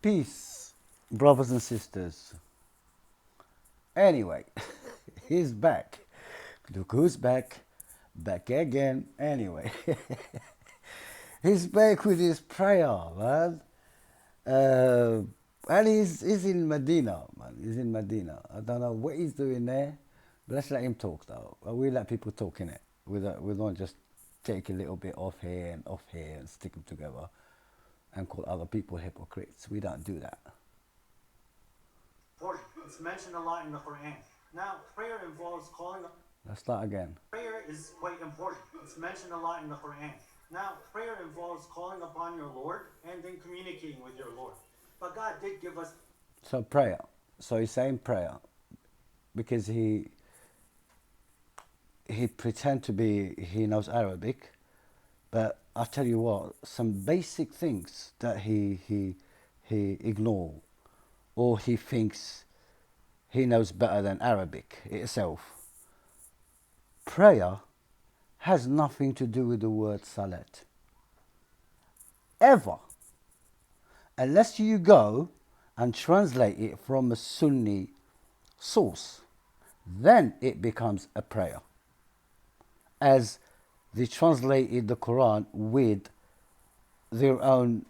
Peace, brothers and sisters. Anyway, he's back. Look who's back. Back again. Anyway, he's back with his prayer, man. Uh, and he's in Medina, man. He's in Medina. I don't know what he's doing there, but let's let him talk, though. We let people talk in it. We don't just take a little bit off here and off here and stick them together and call other people hypocrites. We don't do that. Important. It's mentioned a lot in the Quran. Now, prayer involves calling. Let's start again. Prayer is quite important. It's mentioned a lot in the Quran. Now, prayer involves calling upon your Lord and then communicating with your Lord. But God did give us. So prayer. So he's saying prayer because he pretend to be he knows Arabic, but I tell you what, some basic things that he ignore, or he thinks he knows better than Arabic itself. Prayer has nothing to do with the word salat. Ever. Unless you go and translate it from a Sunni source, then it becomes a prayer. As they translated the Quran with their own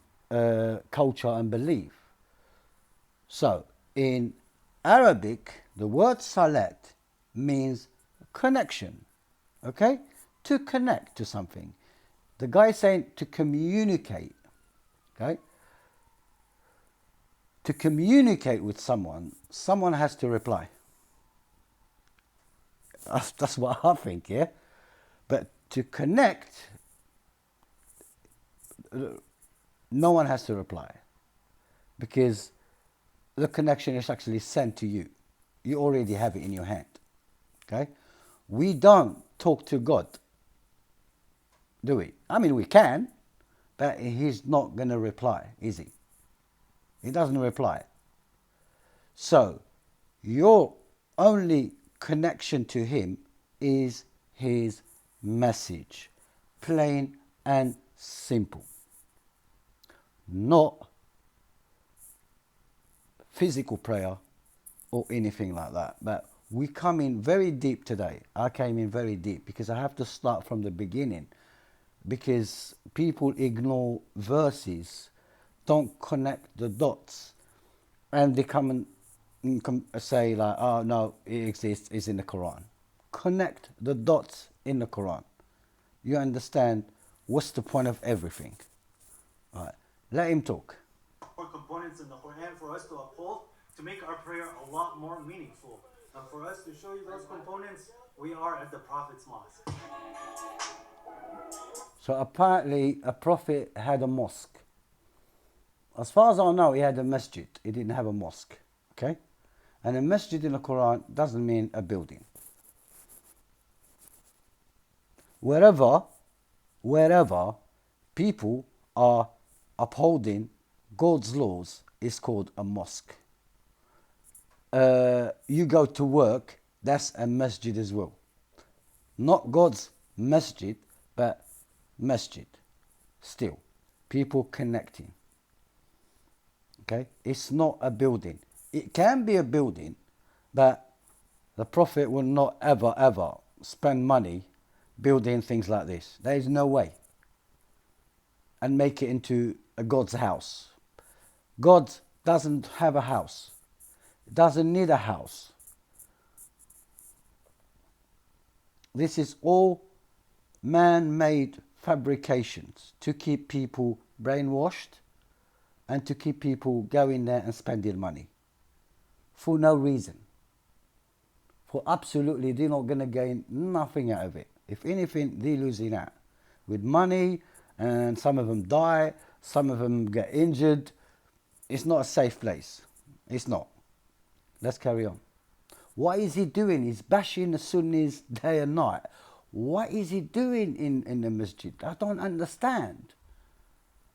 culture and belief. So, in Arabic, the word salat means connection, okay? To connect to something. The guy is saying to communicate, okay? To communicate with someone, someone has to reply. That's what I think, yeah? But to connect, no one has to reply because the connection is actually sent to you. You already have it in your hand. Okay? We don't talk to God, do we? I mean, we can, but he's not going to reply, is he? He doesn't reply. So, your only connection to him is his message. Plain and simple. Not physical prayer or anything like that. But we come in very deep today. I came in very deep because I have to start from the beginning. Because people ignore verses, don't connect the dots, and they come and say like, oh no, it exists, it's in the Quran. Connect the dots in the Quran. You understand what's the point of everything. All right. Let him talk. More components in the Quran for us to uphold to make our prayer a lot more meaningful. And for us to show you those components, we are at the Prophet's mosque. So apparently a prophet had a mosque. As far as I know, he had a masjid. He didn't have a mosque. Okay? And a masjid in the Quran doesn't mean a building. Wherever people are upholding God's laws is called a mosque. You go to work, that's a masjid as well. Not God's masjid, but masjid. Still, people connecting. Okay? It's not a building. It can be a building, but the Prophet will not ever spend money building things like this. There is no way. And make it into a God's house. God doesn't have a house. Doesn't need a house. This is all man-made fabrications to keep people brainwashed and to keep people going there and spending money for no reason. For absolutely, they're not going to gain nothing out of it. If anything, they're losing out with money, and some of them die, some of them get injured. It's not a safe place. It's not. Let's carry on. What is he doing? He's bashing the Sunnis day and night. What is he doing in the masjid? I don't understand.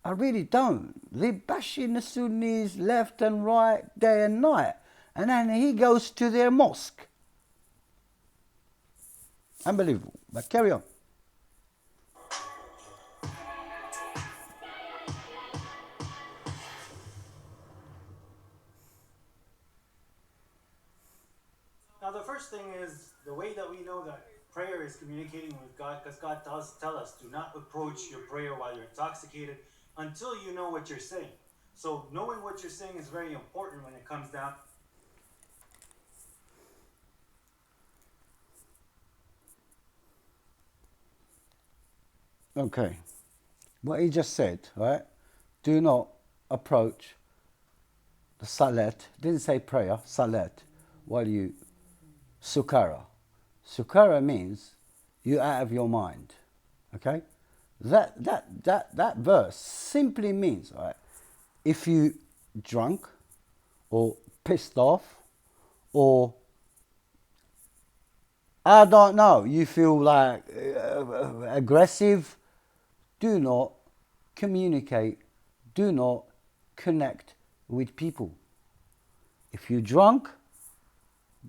I really don't. They're bashing the Sunnis left and right, day and night. And then he goes to their mosque. Unbelievable. But carry on. the first thing is the way that we know that prayer is communicating with God, because God does tell us, do not approach your prayer while you're intoxicated until you know what you're saying. So knowing what you're saying is very important when it comes down. Okay. What he just said, right? Do not approach the salat. Didn't say prayer, salat, while you sukara. Sukara means you out of your mind. Okay? That verse simply means, right, if you drunk or pissed off or I don't know, you feel like aggressive, do not communicate, do not connect with people. If you're drunk,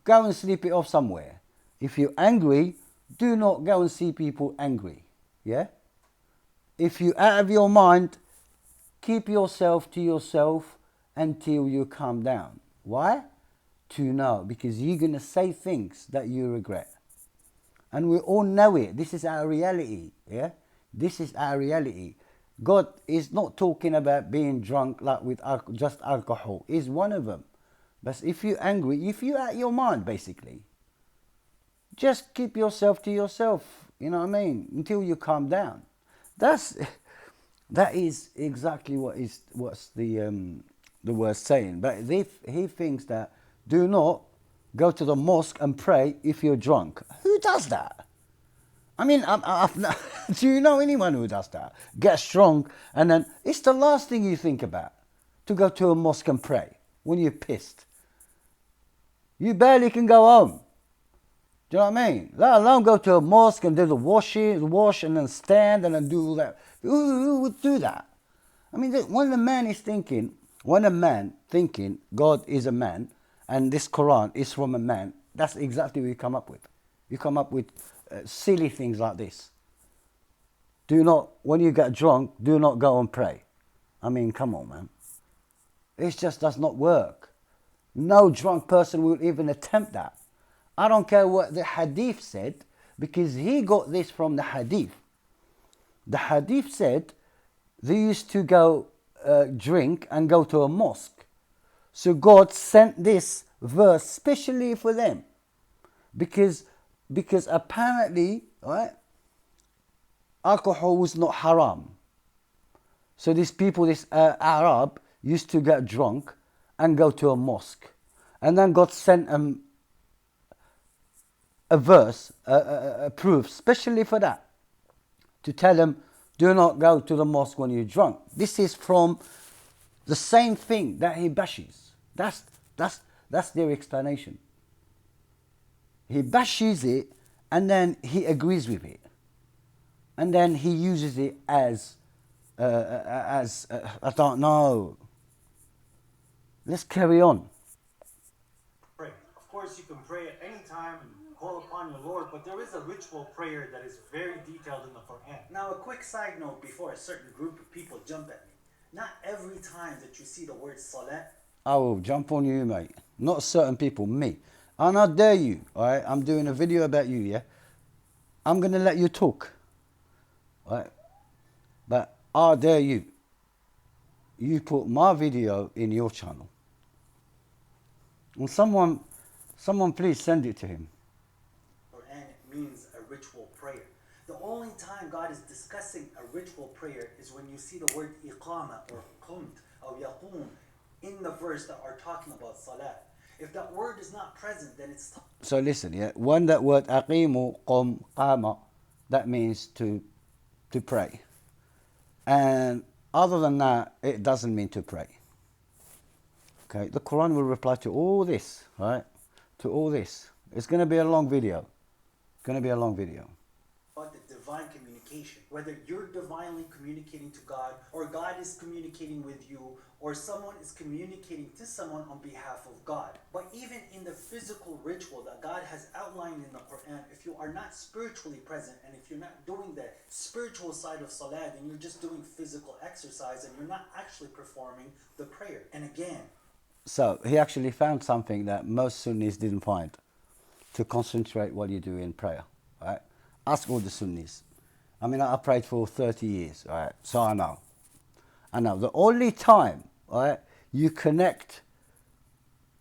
go and sleep it off somewhere. If you're angry, do not go and see people angry. Yeah? If you're out of your mind, keep yourself to yourself until you calm down. Why? To know, because you're going to say things that you regret. And we all know it. This is our reality. Yeah? This is our reality. God is not talking about being drunk like with just alcohol. Is one of them. But if you're angry, if you're out your mind, basically, just keep yourself to yourself. You know what I mean? Until you calm down. That is exactly what's the word saying. But he thinks that do not go to the mosque and pray if you're drunk. Who does that? I mean, do you know anyone who does that? Gets drunk and then it's the last thing you think about, to go to a mosque and pray when you're pissed. You barely can go home. Do you know what I mean? Let alone go to a mosque and do the wash and then stand and then do all that. Who would do that? I mean, when a man thinking God is a man and this Quran is from a man, that's exactly what you come up with. You come up with silly things like this. When you get drunk, do not go and pray. I mean, come on, man. It just does not work. No drunk person will even attempt that. I don't care what the hadith said, because he got this from the hadith. The hadith said they used to go drink and go to a mosque. So God sent this verse specially for them. Because apparently, right, alcohol was not haram. So these people, this Arab, used to get drunk and go to a mosque. And then God sent them a verse, a proof, especially for that, to tell them, do not go to the mosque when you're drunk. This is from the same thing that he bashes. That's their explanation. He bashes it and then he agrees with it. And then he uses it as I don't know. Let's carry on. Pray. Of course, you can pray at any time and call upon your Lord, but there is a ritual prayer that is very detailed in the Quran. Now, a quick side note before a certain group of people jump at me. Not every time that you see the word salah, I will jump on you, mate. Not certain people, me. And I dare you, all right? I'm doing a video about you, yeah? I'm going to let you talk, all right? But I dare you. You put my video in your channel. And someone please send it to him. Quran means a ritual prayer. The only time God is discussing a ritual prayer is when you see the word iqama or qumt or yaqum in the verse that are talking about salah. If that word is not present, then it's... So listen, yeah, when that word aqimu qum qama, that means to pray. And other than that, it doesn't mean to pray. Okay, the Quran will reply to all this, right? To all this. It's going to be a long video. It's going to be a long video. About the divine communication, whether you're divinely communicating to God or God is communicating with you or someone is communicating to someone on behalf of God. But even in the physical ritual that God has outlined in the Quran, if you are not spiritually present and if you're not doing the spiritual side of salah, then you're just doing physical exercise and you're not actually performing the prayer. And again, So he actually found something that most Sunnis didn't find. to concentrate while you do in prayer. Right? Ask all the Sunnis. I mean, I prayed for 30 years, right? So I know. I know. The only time, right, you connect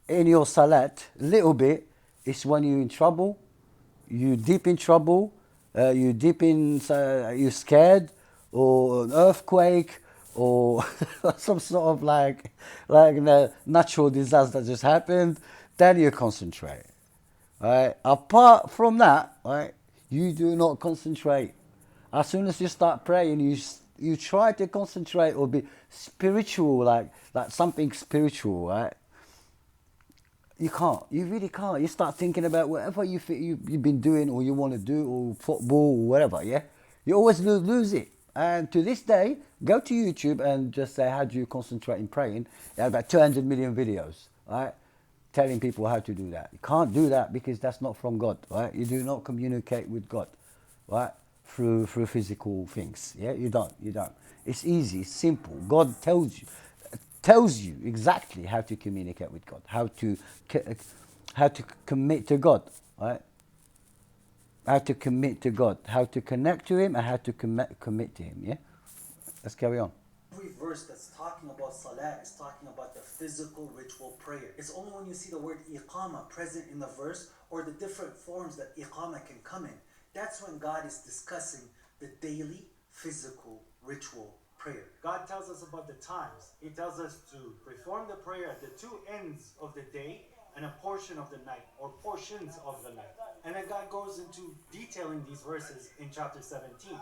in your salat a little bit is when you're in trouble, you deep in trouble, you deep in, you're scared, or an earthquake, or some sort of like the natural disaster just happened. Then you concentrate. Right? Apart from that, right, you do not concentrate. As soon as you start praying, you try to concentrate or be spiritual, like something spiritual, right? You can't. You really can't. You start thinking about whatever you've been doing or you want to do, or football or whatever, yeah? You always lose it. And to this day, go to YouTube and just say, how do you concentrate in praying? There are about 200 million videos, right? Telling people how to do that. You can't do that because that's not from God, right? You do not communicate with God, right? Through physical things. Yeah, you don't. It's easy, it's simple. God tells you exactly how to communicate with God, how to commit to God, right? How to commit to God, how to connect to Him, and how to commit to Him. Yeah, let's carry on. Every verse that's talking about salah is talking about the physical ritual prayer. It's only when you see the word iqama present in the verse, or the different forms that iqama can come in, that's when God is discussing the daily physical ritual prayer. God tells us about the times. He tells us to perform the prayer at the two ends of the day and a portion of the night, or portions of the night. And then God goes into detailing these verses in chapter 17.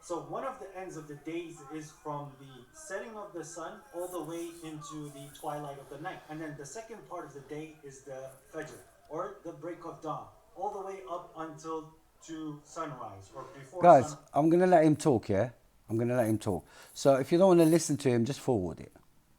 So one of the ends of the days is from the setting of the sun all the way into the twilight of the night. And then the second part of the day is the fajr, or the break of dawn, all the way up until to sunrise, or before Guys, sun. I'm going to let him talk, yeah? I'm going to let him talk. So if you don't want to listen to him, just forward it.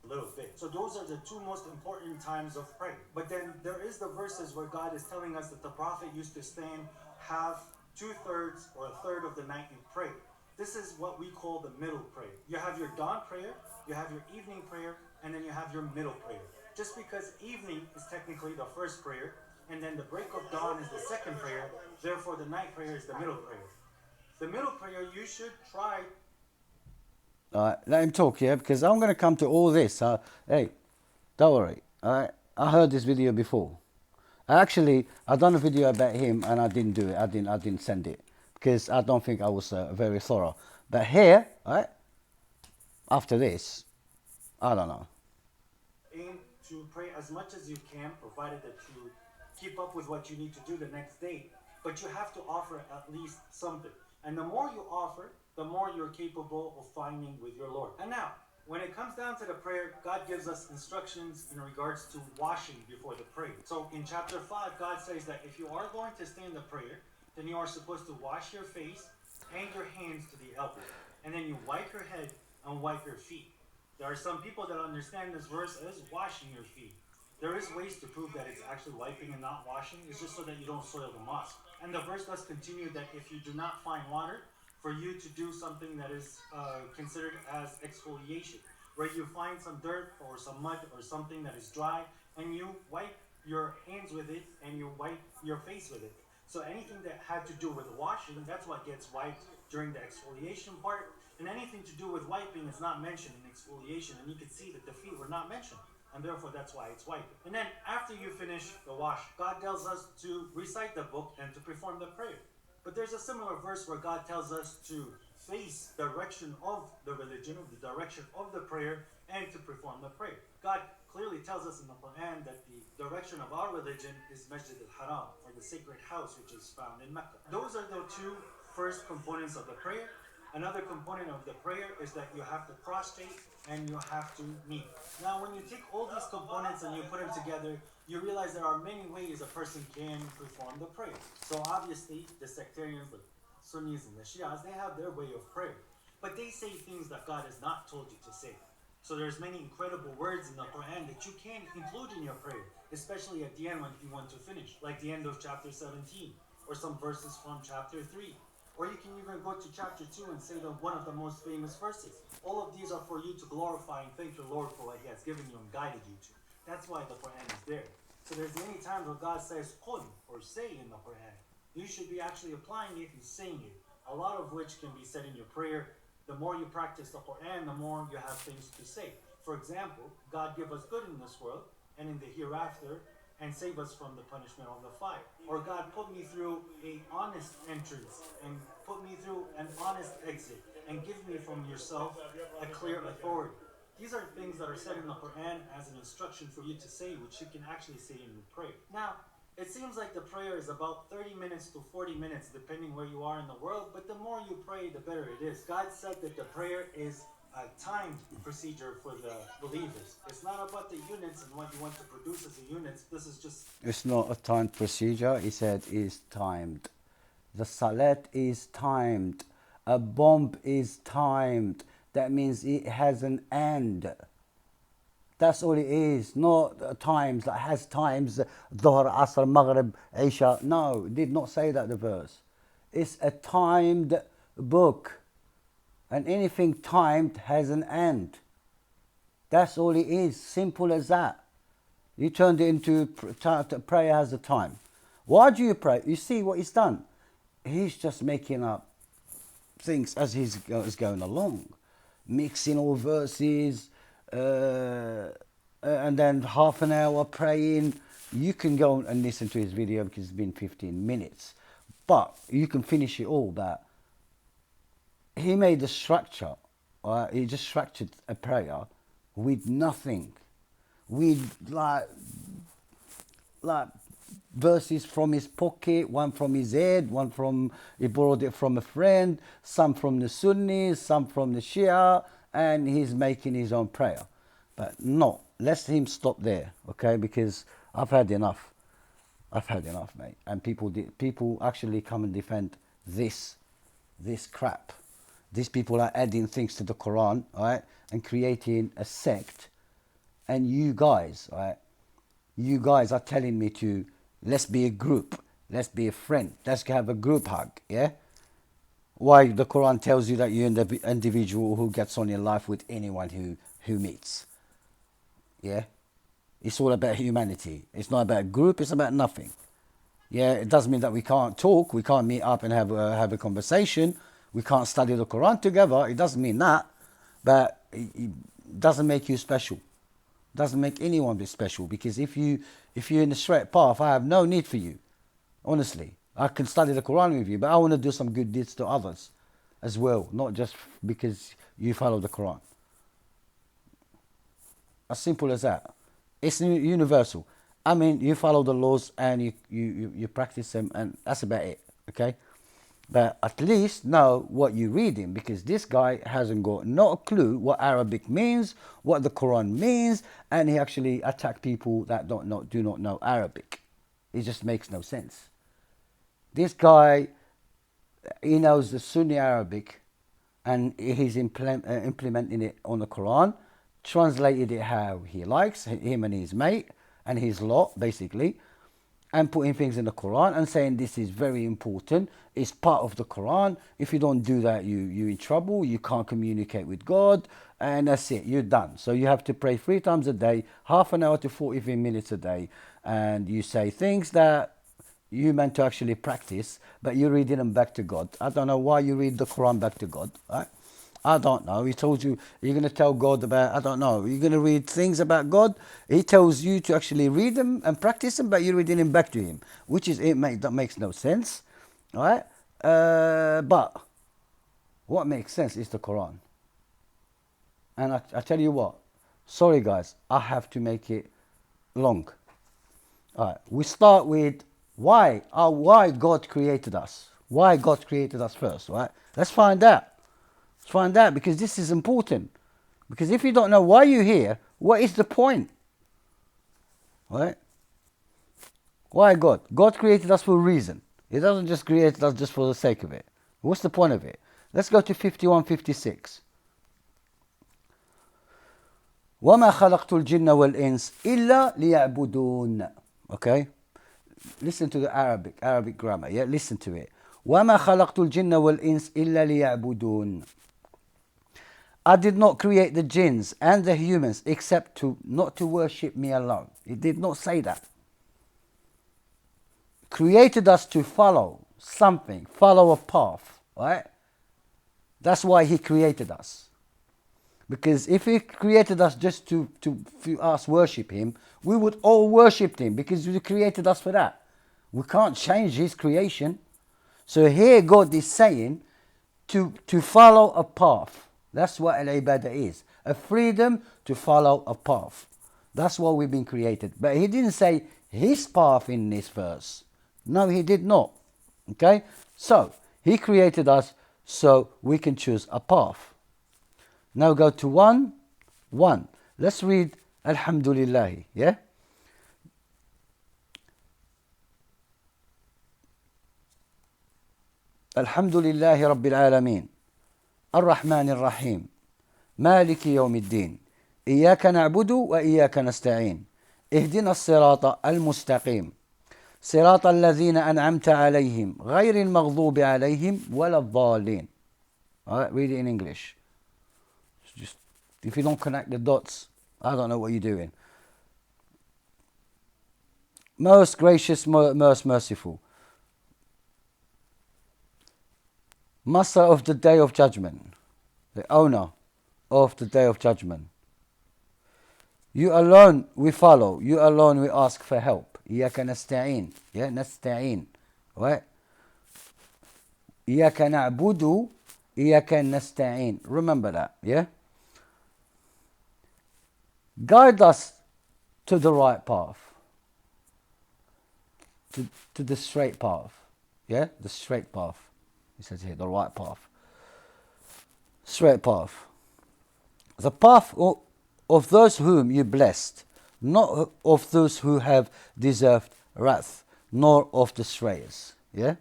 Little bit. So those are the two most important times of prayer. But then there is the verses where God is telling us that the prophet used to stand half, 2/3, or a third of the night and pray. This is what we call the middle prayer. You have your dawn prayer, you have your evening prayer, and then you have your middle prayer. Just because evening is technically the first prayer, and then the break of dawn is the second prayer, therefore the night prayer is the middle prayer. The middle prayer, you should try. All right, let him talk, yeah? Because I'm going to come to all this. Hey, don't worry. All right, I heard this video before. Actually, I done a video about him and I didn't do it. I didn't send it because I don't think I was very thorough. But here, all right, after this, I don't know. Aim to pray as much as you can, provided that you keep up with what you need to do the next day. But you have to offer at least something. And the more you offer, the more you're capable of finding with your Lord. And now, when it comes down to the prayer, God gives us instructions in regards to washing before the prayer. So in chapter 5, God says that if you are going to stand the prayer, then you are supposed to wash your face and your hands to the elbow. And then you wipe your head and wipe your feet. There are some people that understand this verse as washing your feet. There is ways to prove that it's actually wiping and not washing. It's just so that you don't soil the mosque. And the verse does continue that if you do not find water, for you to do something that is considered as exfoliation, where you find some dirt or some mud or something that is dry, and you wipe your hands with it and you wipe your face with it. So anything that had to do with washing, that's what gets wiped during the exfoliation part. And anything to do with wiping is not mentioned in exfoliation, and you can see that the feet were not mentioned, and therefore that's why it's wiping. And then after you finish the wash, God tells us to recite the book and to perform the prayer. But there's a similar verse where God tells us to face the direction of the religion, of the direction of the prayer, and to perform the prayer. God clearly tells us in the Quran that the direction of our religion is Masjid al-Haram, or the sacred house, which is found in Mecca. Those are the two first components of the prayer. Another component of the prayer is that you have to prostrate and you have to kneel. Now, when you take all these components and you put them together, you realize there are many ways a person can perform the prayer. So obviously, the sectarians, the Sunnis and the Shias, they have their way of prayer. But they say things that God has not told you to say. So there's many incredible words in the Quran that you can include in your prayer, especially at the end when you want to finish, like the end of chapter 17, or some verses from chapter 3. Or you can even go to chapter 2 and say one of the most famous verses. All of these are for you to glorify and thank your Lord for what He has given you and guided you to. That's why the Quran is there. So there's many times where God says qul, or say in the Quran. You should be actually applying it and saying it. A lot of which can be said in your prayer. The more you practice the Quran, the more you have things to say. For example, God give us good in this world and in the hereafter, and save us from the punishment of the fire. Or God put me through an honest entrance and put me through an honest exit and give me from yourself a clear authority. These are things that are said in the Quran as an instruction for you to say, which you can actually say in your prayer. Now, it seems like the prayer is about 30 minutes to 40 minutes, depending where you are in the world, but the more you pray, the better it is. God said that the prayer is a timed procedure for the believers. It's not about the units and what you want to produce as a units. This is just... It's not a timed procedure. He said is timed. The salat is timed. A bomb is timed. That means it has an end. That's all it is. Not times, like has times, Dhuhr, Asr, Maghrib, Isha. No, it did not say that, the verse. It's a timed book. And anything timed has an end. That's all it is. Simple as that. You turned it into prayer has a time. Why do you pray? You see what he's done? He's just making up things as he's going along. Mixing all verses, and then half an hour praying. You can go and listen to his video because it's been 15 minutes. But you can finish it all. That he made a structure. He just structured a prayer with nothing. With like verses from his pocket, one from his head, one from, he borrowed it from a friend, some from the Sunni, some from the Shia, and he's making his own prayer. But no, let him stop there, okay? Because I've had enough. I've had enough, mate. And people actually come and defend this crap. These people are adding things to the Quran, right, and creating a sect. And you guys, right, you guys are telling me to, let's be a group, let's be a friend, let's have a group hug, yeah? Why the Quran tells you that you're the individual who gets on in life with anyone who meets, yeah? It's all about humanity. It's not about a group, it's about nothing. Yeah, it doesn't mean that we can't talk, we can't meet up and have a conversation, we can't study the Quran together, it doesn't mean that, but it doesn't make you special. Doesn't make anyone be special, because if you're in the straight path, I have no need for you. Honestly, I can study the Quran with you, but I want to do some good deeds to others as well, not just because you follow the Quran. As simple as that. It's universal. I mean, you follow the laws and you practice them, and that's about it. Okay. But at least know what you're reading, because this guy hasn't got no clue what Arabic means, what the Quran means, and he actually attacked people that do not know Arabic. It just makes no sense. This guy, he knows the Sunni Arabic, and he's implementing it on the Quran, translated it how he likes, him and his mate, and his lot, basically, and putting things in the Quran and saying this is very important, it's part of the Quran, if you don't do that you're in trouble, you can't communicate with God, and that's it, you're done. So you have to pray 3 times a day, half an hour to 45 minutes a day, and you say things that you meant to actually practice, but you're reading them back to God. I don't know why you read the Quran back to God, right? I don't know. He told you you're going to tell God about, I don't know, you're going to read things about God. He tells you to actually read them and practice them, but you're reading them back to him, which is, that makes no sense. All right? But what makes sense is the Quran. And I tell you what, sorry guys, I have to make it long. All right, we start with why God created us. Why God created us first, right? Let's find out. Find out, because this is important. Because if you don't know why you're here, what is the point? Right? Why God? God created us for a reason. He doesn't just create us just for the sake of it. What's the point of it? Let's go to 51:56. وَمَا خَلَقْتُ الْجِنَّ وَالْإِنسِ إِلَّا لِيَعْبُدُونَ. Okay? Listen to the Arabic grammar. Yeah, listen to it. وَمَا خَلَقْتُ الْجِنَّ وَالْإِنسِ إِلَّا لِيَعْبُدُونَ. I did not create the jinns and the humans except not to worship me alone. It did not say that. created us to follow something, follow a path, right? That's why he created us. Because if he created us just to us worship him, we would all worship him because he created us for that. We can't change his creation. So here God is saying to follow a path. That's what al-ibadah is. A freedom to follow a path. That's what we've been created. But he didn't say his path in this verse. No, he did not. Okay? So, he created us so we can choose a path. Now go to 1:1. Let's read Alhamdulillah. Yeah? Alhamdulillahi Rabbil Alameen. Ar-Rahman Ar-Rahim. مالك يوم الدين إياك نعبد وإياك نستعين اهدنا الصراط المستقيم صراط الذين أنعمت عليهم غير المغضوب عليهم ولا الضالين. All right, read it in English. Just, if you don't connect the dots, I don't know what you're doing. Most gracious, most merciful. Master of the day of judgment, the owner of the day of judgment. You alone we follow, you alone we ask for help. إياك نستعين. Yeah, نستعين. Right? إياك نعبد إياك نستعين. Remember that, yeah? Guide us to the right path. To the straight path. Yeah? The straight path. He says here, the right path. Straight path. The path of those whom you blessed, not of those who have deserved wrath, nor of the strayers. Yeah?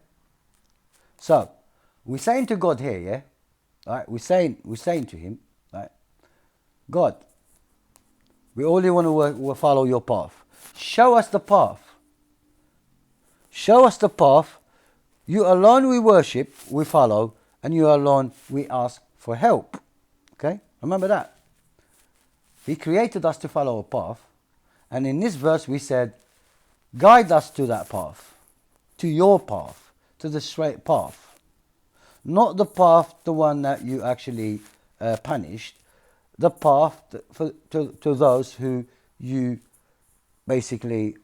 So, we're saying to God here, yeah? Right? We're saying to him, right? God, we only want to follow your path. Show us the path. Show us the path. You alone we worship, we follow, and you alone we ask for help. Okay? Remember that. He created us to follow a path. And in this verse we said, guide us to that path. To your path. To the straight path. Not the path, the one that you actually punished. The path to those who you basically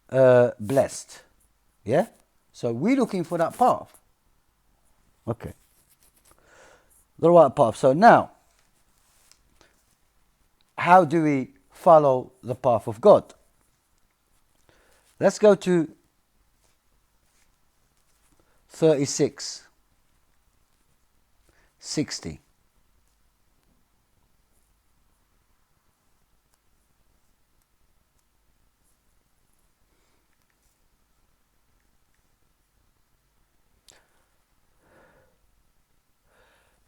blessed. Yeah? So we're looking for that path. Okay. The right path. So now, how do we follow the path of God? Let's go to 36:60.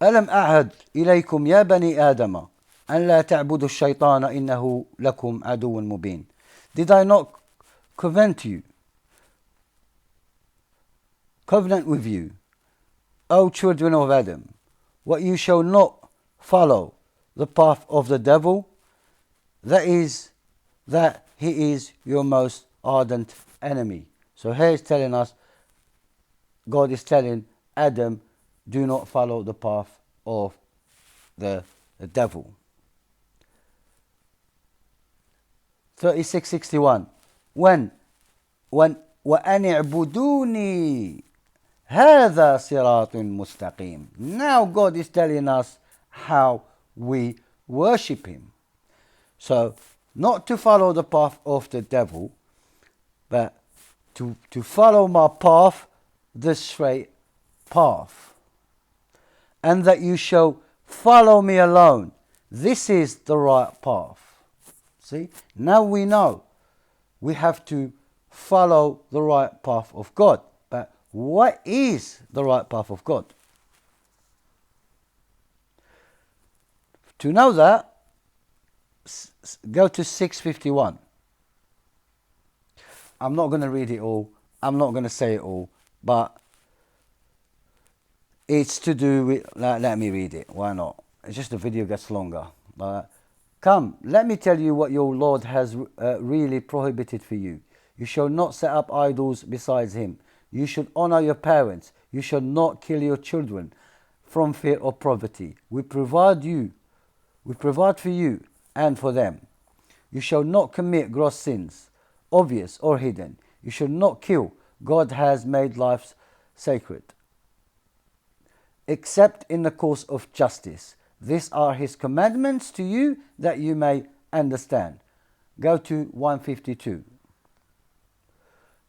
ألم أعهد إليكم يا بني آدم أن لا تعبدوا الشيطان إنه لكم عدو مبين. Did I not covenant with you, O children of Adam, what you shall not follow the path of the devil, that is, that he is your most ardent enemy. So here he's telling us, God is telling Adam, do not follow the path of the devil. 36:61. When وَأَنِ اعْبُدُونِي هَذَا صِرَاطٌ مُسْتَقِيمٌ. Now God is telling us how we worship him. So, not to follow the path of the devil, but to follow my path, the straight path. And that you shall follow me alone. This is the right path. See? Now we know we have to follow the right path of God. But what is the right path of God? To know that, go to 6:51. I'm not going to read it all. I'm not going to say it all. But it's to do with, let me read it. Why not? It's just the video gets longer. Come, let me tell you what your Lord has really prohibited for you. You shall not set up idols besides him. You should honor your parents. You shall not kill your children from fear of poverty. We provide for you and for them. You shall not commit gross sins, obvious or hidden. You shall not kill. God has made life sacred, except in the course of justice. These are his commandments to you that you may understand. Go to 152.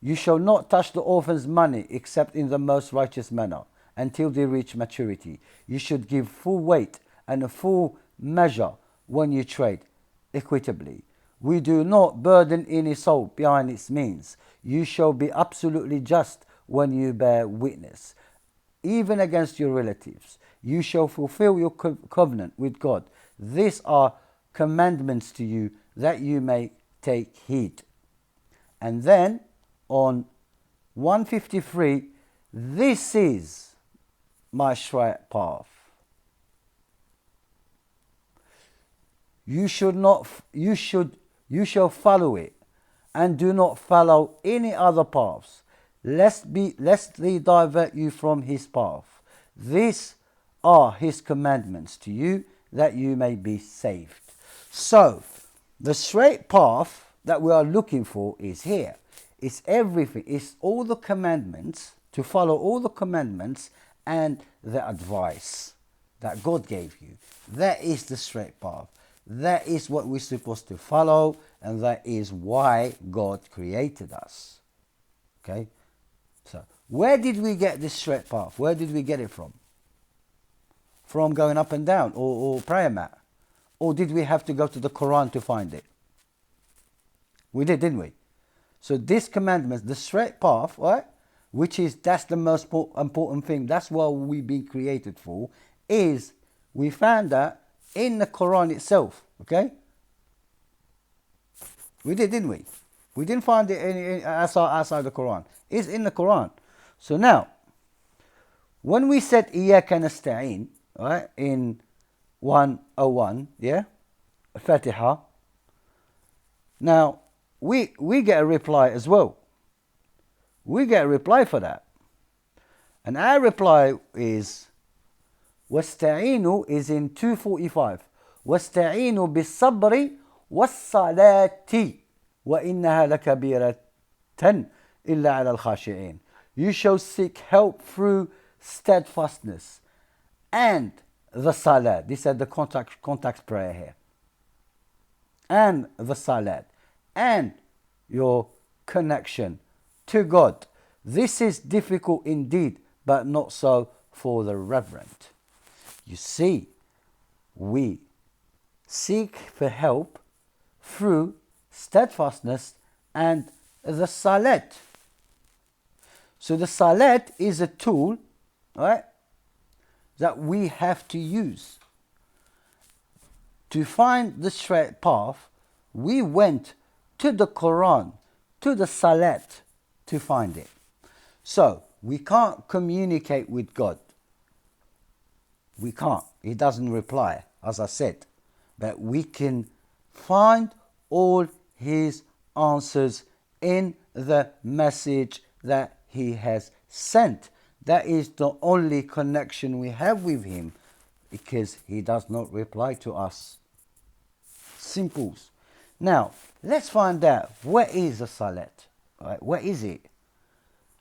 You shall not touch the orphan's money except in the most righteous manner until they reach maturity. You should give full weight and a full measure when you trade equitably. We do not burden any soul behind its means. You shall be absolutely just when you bear witness, even against your relatives. You shall fulfill your covenant with God. These are commandments to you that you may take heed. And then on 153, this is my straight path. You shall follow it, and do not follow any other paths, lest they divert you from his path. These are his commandments to you, that you may be saved. So, the straight path that we are looking for is here. It's everything. It's all the commandments, to follow all the commandments and the advice that God gave you. That is the straight path. That is what we're supposed to follow, and that is why God created us. Okay? So, where did we get this straight path? Where did we get it from? From going up and down, or prayer mat? Or did we have to go to the Quran to find it? We did, didn't we? So this commandment, the straight path, right, that's the most important thing, that's what we've been created for, is we found that in the Quran itself, okay? We did, didn't we? We didn't find it outside the Quran. It's in the Quran. So now, when we said Iyaka nasta'in, right, in 101, yeah, Fatiha, now we get a reply as well. We get a reply for that. And our reply is, وَاسْتَعِينُوا is in 245. وَاسْتَعِينُوا بِالصَّبْرِ وَالصَّلَاةِ وَإِنَّهَا لَكَبِيرَةً إِلَّا عَلَى الْخَاشِعِينَ. You shall seek help through steadfastness and the salah. This is the contact prayer here. And the salat. And your connection to God. This is difficult indeed, but not so for the reverent. You see, we seek for help through steadfastness and the salat. So the salat is a tool, right, that we have to use. To find the straight path, we went to the Quran, to the salat, to find it. So, we can't communicate with God. We can't. He doesn't reply, as I said. But we can find all his answers in the message that he has sent. That is the only connection we have with him, because he does not reply to us. Simples. Now, let's find out, what is the salat? Right, what is it?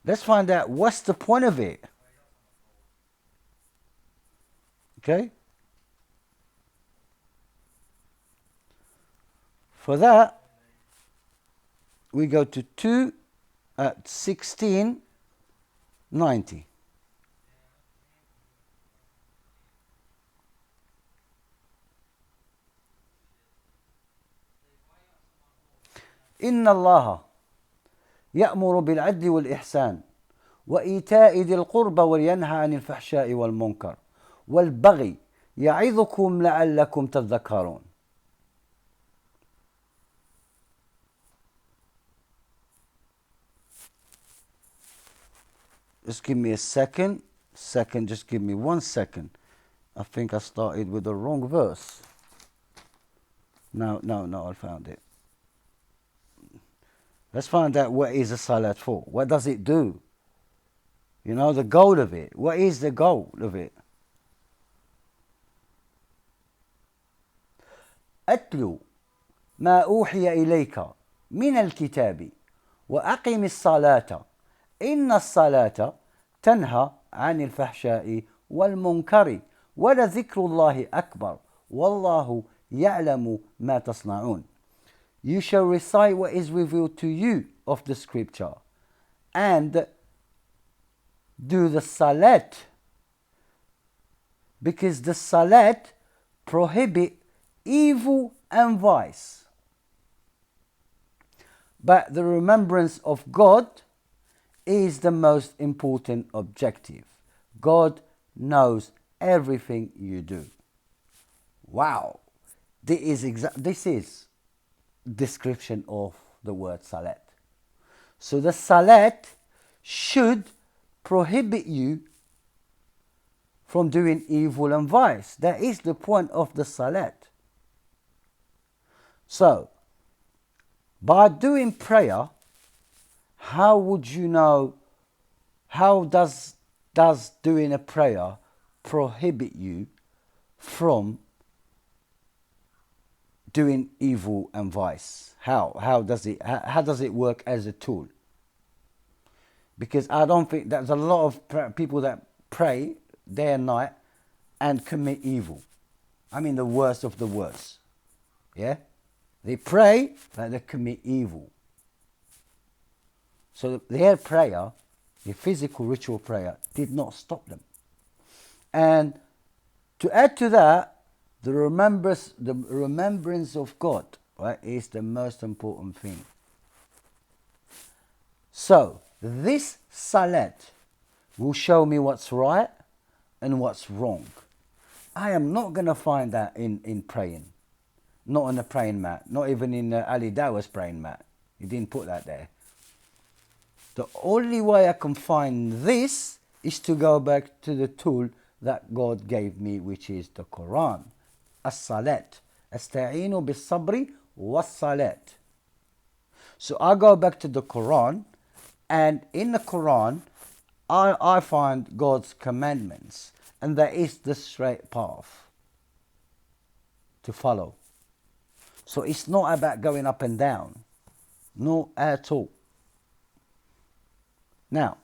Let's find out what's the point of it. Okay? For that, we go to 2 at 1690. إن الله يأمر بالعدل والإحسان وإيتاء ذي القربى وينهى عن الفحشاء والمنكر والبغي يعظكم لعلكم تذكرون. Just give me a second. Just give me 1 second. I think I started with the wrong verse. No, I found it. Let's find out what is a salat for. What does it do? You know, the goal of it. What is the goal of it? أتلو ما أوحي إليك من الكتاب وأقم الصلاة إن الصلاة تنهى عن الفحشاء والمنكر ولذكر الله أكبر والله يعلم ما تصنعون. You shall recite what is revealed to you of the scripture and do the salat, because the salat prohibit evil and vice. But the remembrance of God is the most important objective. God knows everything you do. Wow. This is description of the word salat. So the salat should prohibit you from doing evil and vice. That is the point of the salat. So, by doing prayer, how would you know, how does doing a prayer prohibit you from doing evil and vice? How does it work as a tool? Because I don't think there's a lot of people that pray day and night and commit evil. I mean the worst of the worst. Yeah? They pray, but they commit evil. So their prayer, the physical ritual prayer, did not stop them. And to add to that, the remembrance of God, right, is the most important thing. So this salat will show me what's right and what's wrong. I am not going to find that in praying. Not on a praying mat. Not even in Ali Dawa's praying mat. He didn't put that there. The only way I can find this is to go back to the tool that God gave me, which is the Quran. As-salat. Asta'inu bis-sabri was-salat. So I go back to the Quran, and in the Quran, I find God's commandments, and that is the straight path to follow. So it's not about going up and down. Not at all. Now,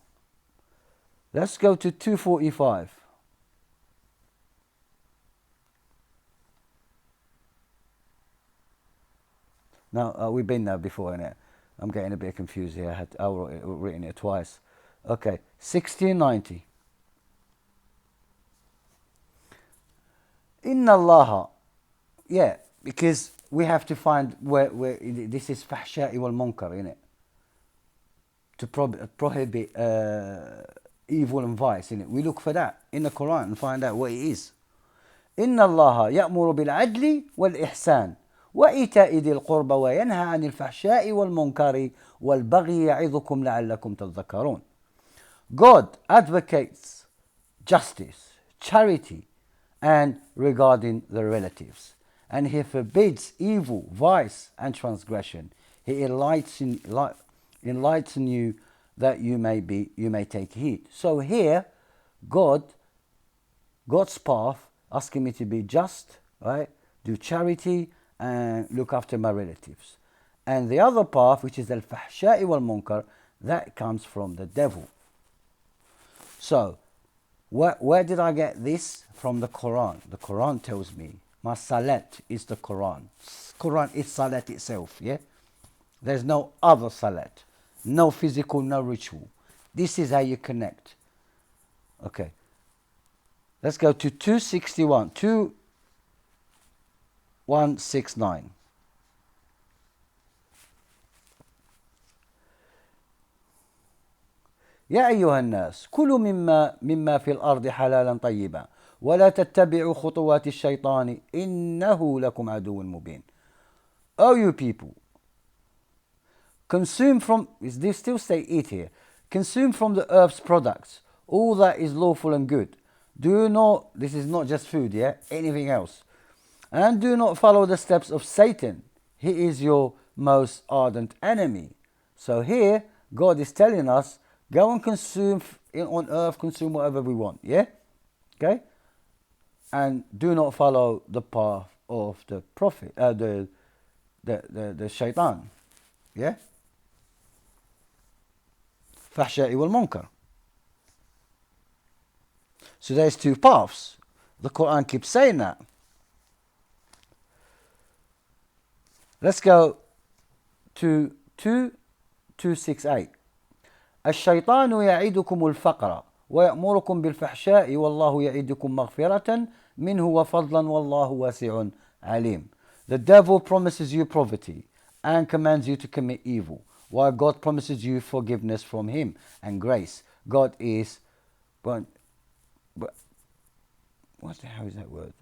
let's go to 245. Now, we've been there before, innit? I'm getting a bit confused here. I written it twice. Okay, 1690. Inna Allah. Yeah, because we have to find where this is fahsha'i wal munkar, innit? To prohibit evil and vice, innit? We look for that in the Quran and find out what it is. Inna Allah ya'muru bil adli wal ihsan وإيتاء ذي القربى وينهى عن الفحشاء والمنكر والبغي يعظكم لعلكم تذكرون. God advocates justice, charity, and regarding the relatives, and He forbids evil, vice, and transgression. He enlightens you that you may take heed. So here, God's path asking me to be just, right? Do charity and look after my relatives. And the other path, which is al-fahsha'i wal-munkar, that comes from the devil. So, where did I get this? From the Quran. The Quran tells me, my salat is the Quran. Quran is salat itself, yeah? There's no other salat. No physical, no ritual. This is how you connect. Okay. Let's go to 261. 2169. يا أيها الناس كلوا مما في الأرض حلالا طيبا ولا تتبعوا خطوات الشيطان إنه لكم عدو مبين. Oh, you people, consume from, they still say eat here, consume from the earth's products all that is lawful and good. Do not, this is not just food, yeah, anything else. And do not follow the steps of Satan. He is your most ardent enemy. So here, God is telling us, go and consume on earth, consume whatever we want. Yeah? Okay? And do not follow the path of the prophet, the shaitan. Yeah? Fahsha'i wal munkar. So there's two paths. The Quran keeps saying that. Let's go to 268. الشيطان يعيدكم الفقر ويأمركم بالفحشاء والله يعيدكم مغفرة منه وفضلا والله واسع عليم. The devil promises you poverty and commands you to commit evil, while God promises you forgiveness from him and grace. God is, what the hell is that word?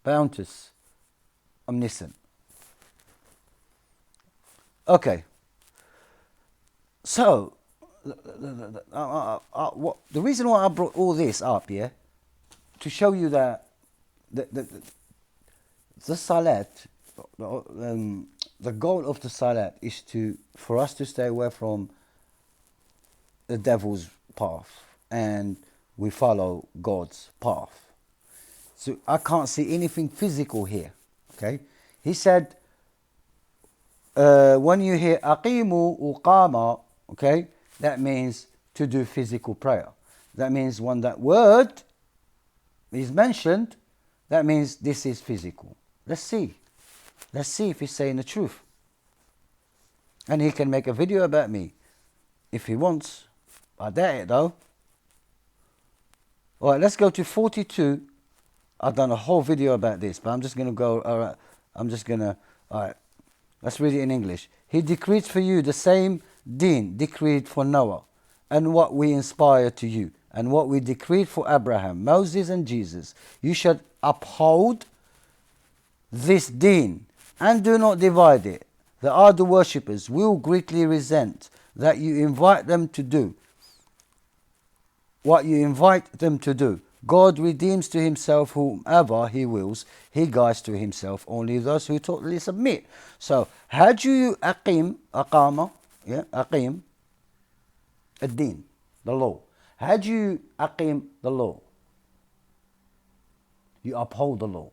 Bounteous, omniscient. Okay. So, the reason why I brought all this up, yeah, to show you that the salat, the goal of the salat is for us to stay away from the devil's path and we follow God's path. So I can't see anything physical here. Okay, he said, when you hear aqimu uqama, okay, that means to do physical prayer. That means when that word is mentioned, that means this is physical. Let's see if he's saying the truth. And he can make a video about me if he wants. I doubt it though. Alright, let's go to 42. I've done a whole video about this, but I'm just going to go, alright, alright, let's read it in English. He decreed for you the same deen decreed for Noah, and what we inspire to you, and what we decreed for Abraham, Moses and Jesus. You should uphold this deen, and do not divide it. The idol worshippers will greatly resent that you invite them to do what you invite them to do. God redeems to himself whomever he wills. He guides to himself only those who totally submit. So, how do you aqim, ad-din, the law? How do you aqim the law? You uphold the law.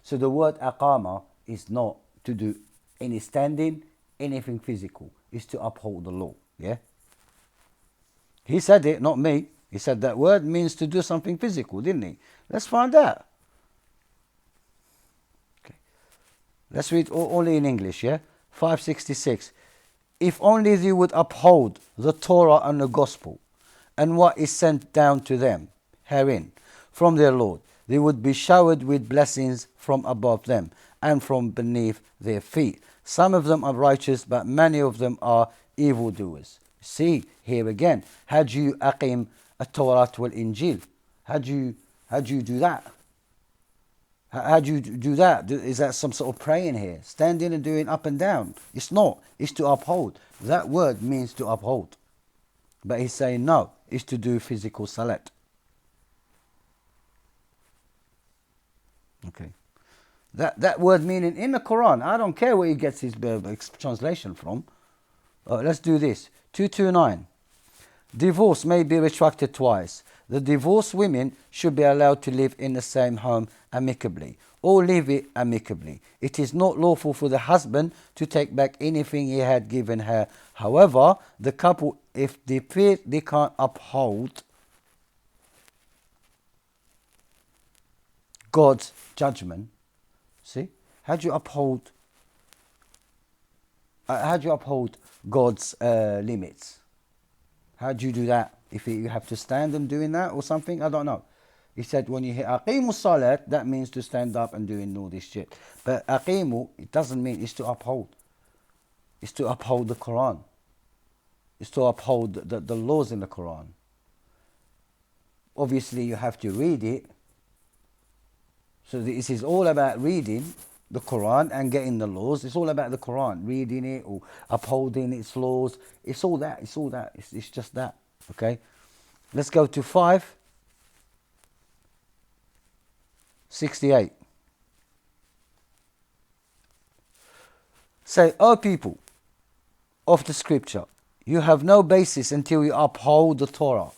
So the word aqama is not to do any standing, anything physical. It's to uphold the law. Yeah? He said it, not me. He said that word means to do something physical, didn't he? Let's find out. Okay. Let's read only in English, yeah? 566. If only they would uphold the Torah and the Gospel and what is sent down to them herein from their Lord, they would be showered with blessings from above them and from beneath their feet. Some of them are righteous, but many of them are evildoers. See, here again, how do you aqim a-Torah wal Injil? How do you do that? How do you do that? Is that some sort of praying here? Standing and doing up and down? It's not. It's to uphold. That word means to uphold. But he's saying no, it's to do physical salat. Okay. That word meaning in the Quran, I don't care where he gets his translation from. Let's do this. 229. Divorce may be retracted twice. The divorced women should be allowed to live in the same home amicably, or live it amicably. It is not lawful for the husband to take back anything he had given her. However, the couple, if they feel they can't uphold God's judgment, see, how do you uphold God's limits? How do you do that? If you have to stand them doing that or something, I don't know. He said when you hear aqimu salat, that means to stand up and doing all this shit. But aqimu, it doesn't mean it's to uphold. It's to uphold the Quran. It's to uphold the laws in the Quran. Obviously, you have to read it. So this is all about reading the Quran and getting the laws. It's all about the Quran, reading it or upholding its laws. It's all that. It's all that. It's just that. Okay. Let's go to 568. Say, O people of the scripture, you have no basis until you uphold the Torah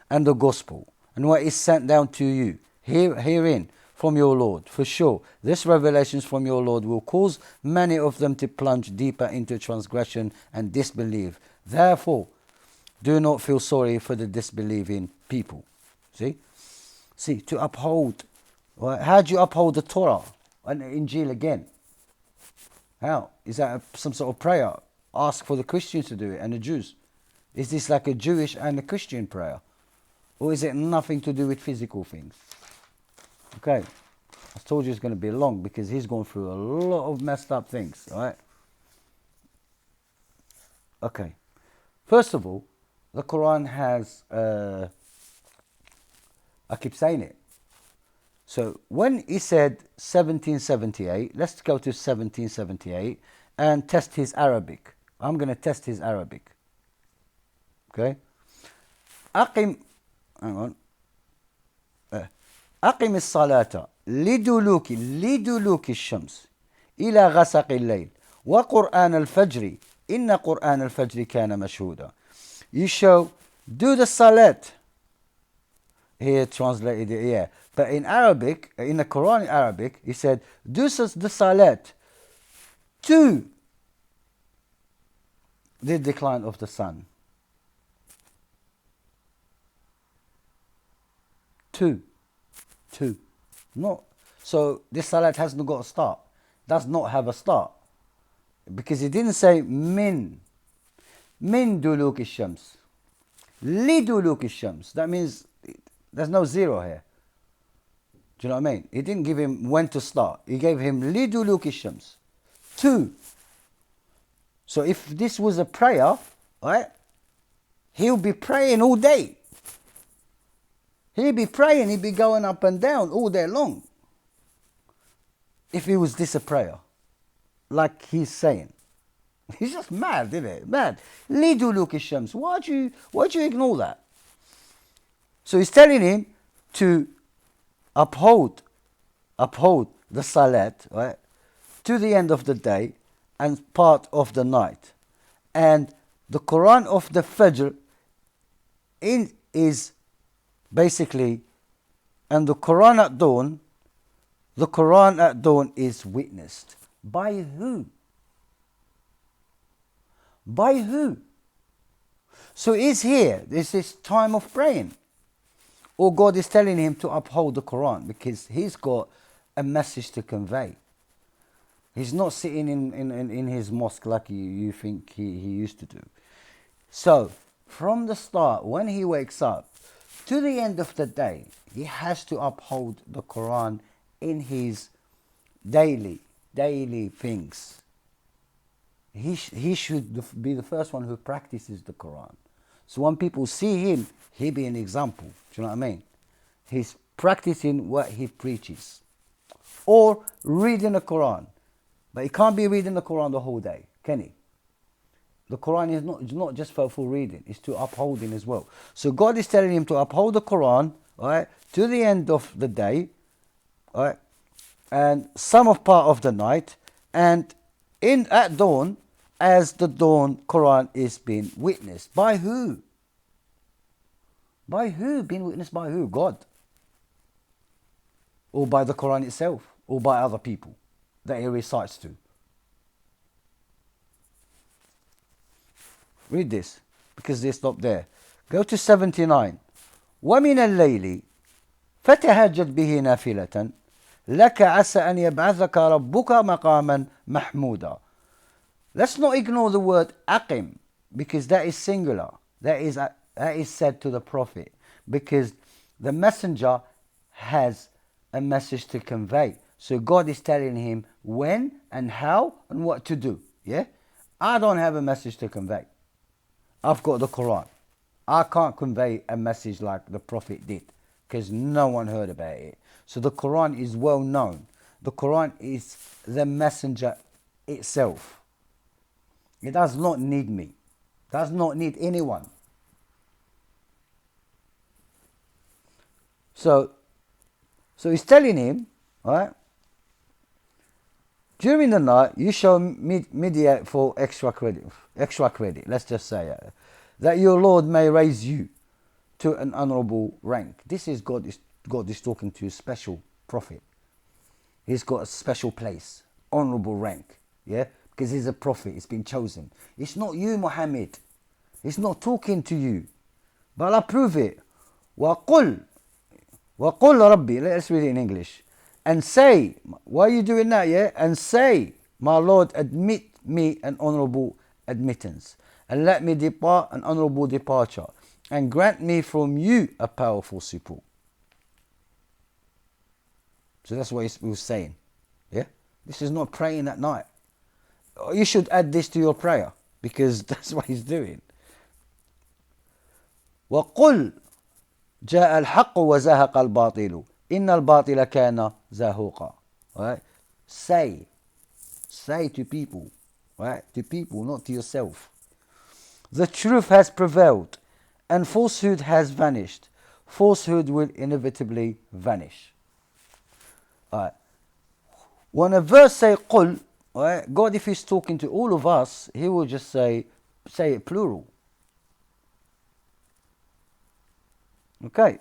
and the gospel and what is sent down to you herein from your Lord. For sure, this revelation from your Lord will cause many of them to plunge deeper into transgression and disbelief. Therefore, do not feel sorry for the disbelieving people. See, to uphold. Well, how do you uphold the Torah and the Injil again? How? Is that some sort of prayer? Ask for the Christians to do it and the Jews. Is this like a Jewish and a Christian prayer? Or is it nothing to do with physical things? Okay. I told you it's going to be long because he's gone through a lot of messed up things, right? Okay. First of all, the Quran has, I keep saying it. So when he said 1778, let's go to 1778 and test his Arabic. I'm going to test his Arabic. Okay? hang on. أقم الصلاة لدلوك الشمس إلى غسق الليل وقرآن الفجر إن قرآن الفجر كان مشهودا. You shall do the salat. Here translated it, yeah. But in Arabic, in the Quran in Arabic, he said, do the salat to the decline of the sun. To. Not. So this salat hasn't got a start. Does not have a start. Because he didn't say min duluk shams. Li duluk shams. That means there's no zero here. Do you know what I mean? He didn't give him when to start. He gave him li duluk shams. To. So if this was a prayer, right? He'll be praying all day. He'd be praying, he'd be going up and down all day long. If it was this a prayer, like he's saying. He's just mad, isn't it? Mad. Lidu Lukishams. Why'd you ignore that? So he's telling him to uphold the salat, right, to the end of the day and part of the night. And the Quran of the Fajr is basically, and the Quran at dawn is witnessed. By who? By who? So is here, this is time of praying. Or God is telling him to uphold the Quran because he's got a message to convey. He's not sitting in his mosque like you think he used to do. So, from the start, when he wakes up, to the end of the day, he has to uphold the Quran in his daily things. He should be the first one who practices the Quran. So when people see him, he be an example. Do you know what I mean? He's practicing what he preaches. Or reading the Quran. But he can't be reading the Quran the whole day, can he? The Quran is not just for reading, it's to upholding as well. So God is telling him to uphold the Quran, right, to the end of the day, right, and some of part of the night, and at dawn, as the dawn Quran is being witnessed. By who? By who? Being witnessed by who? God. Or by the Quran itself, or by other people that he recites to. Read this, because they stop there. Go to 79. وَمِنَ اللَّيْلِ فَتَهَجَّدْ بِهِ نَافِلَةً لَكَ عَسَى أَنْ يَبْعَثَكَ رَبُّكَ مَقَامًا مَحْمُودًا. Let's not ignore the word aqim, because that is singular. That is said to the Prophet, because the messenger has a message to convey. So God is telling him when and how and what to do. Yeah? I don't have a message to convey. I've got the Quran. I can't convey a message like the Prophet did because no one heard about it. So the Quran is well known. The Quran is the messenger itself. It does not need me. Does not need anyone. So he's telling him, right? during the night, you shall mediate for extra credit, let's just say, that your Lord may raise you to an honorable rank. This is God is talking to a special prophet. He's got a special place, honorable rank, yeah? Because he's a prophet, he's been chosen. It's not you, Muhammad. He's not talking to you. But I'll prove it. وَقُلْ رَبِّي. Let's read it in English. And say, why are you doing that, yeah? And say, my Lord, admit me an honorable admittance. And let me depart an honorable departure. And grant me from you a powerful support. So that's what he was saying. Yeah? This is not praying at night. You should add this to your prayer, because that's what he's doing. وَقُلْ جَاءَ الْحَقُّ وَزَهَقَ الْبَاطِلُ إِنَّ الْبَاطِلَ كَانَ زَهُوقًا. Right? Say to people, right? To people, not to yourself. The truth has prevailed and falsehood has vanished. Falsehood will inevitably vanish. Right. When a verse say قُل, right, God, if he's talking to all of us, he will just say it plural. Okay.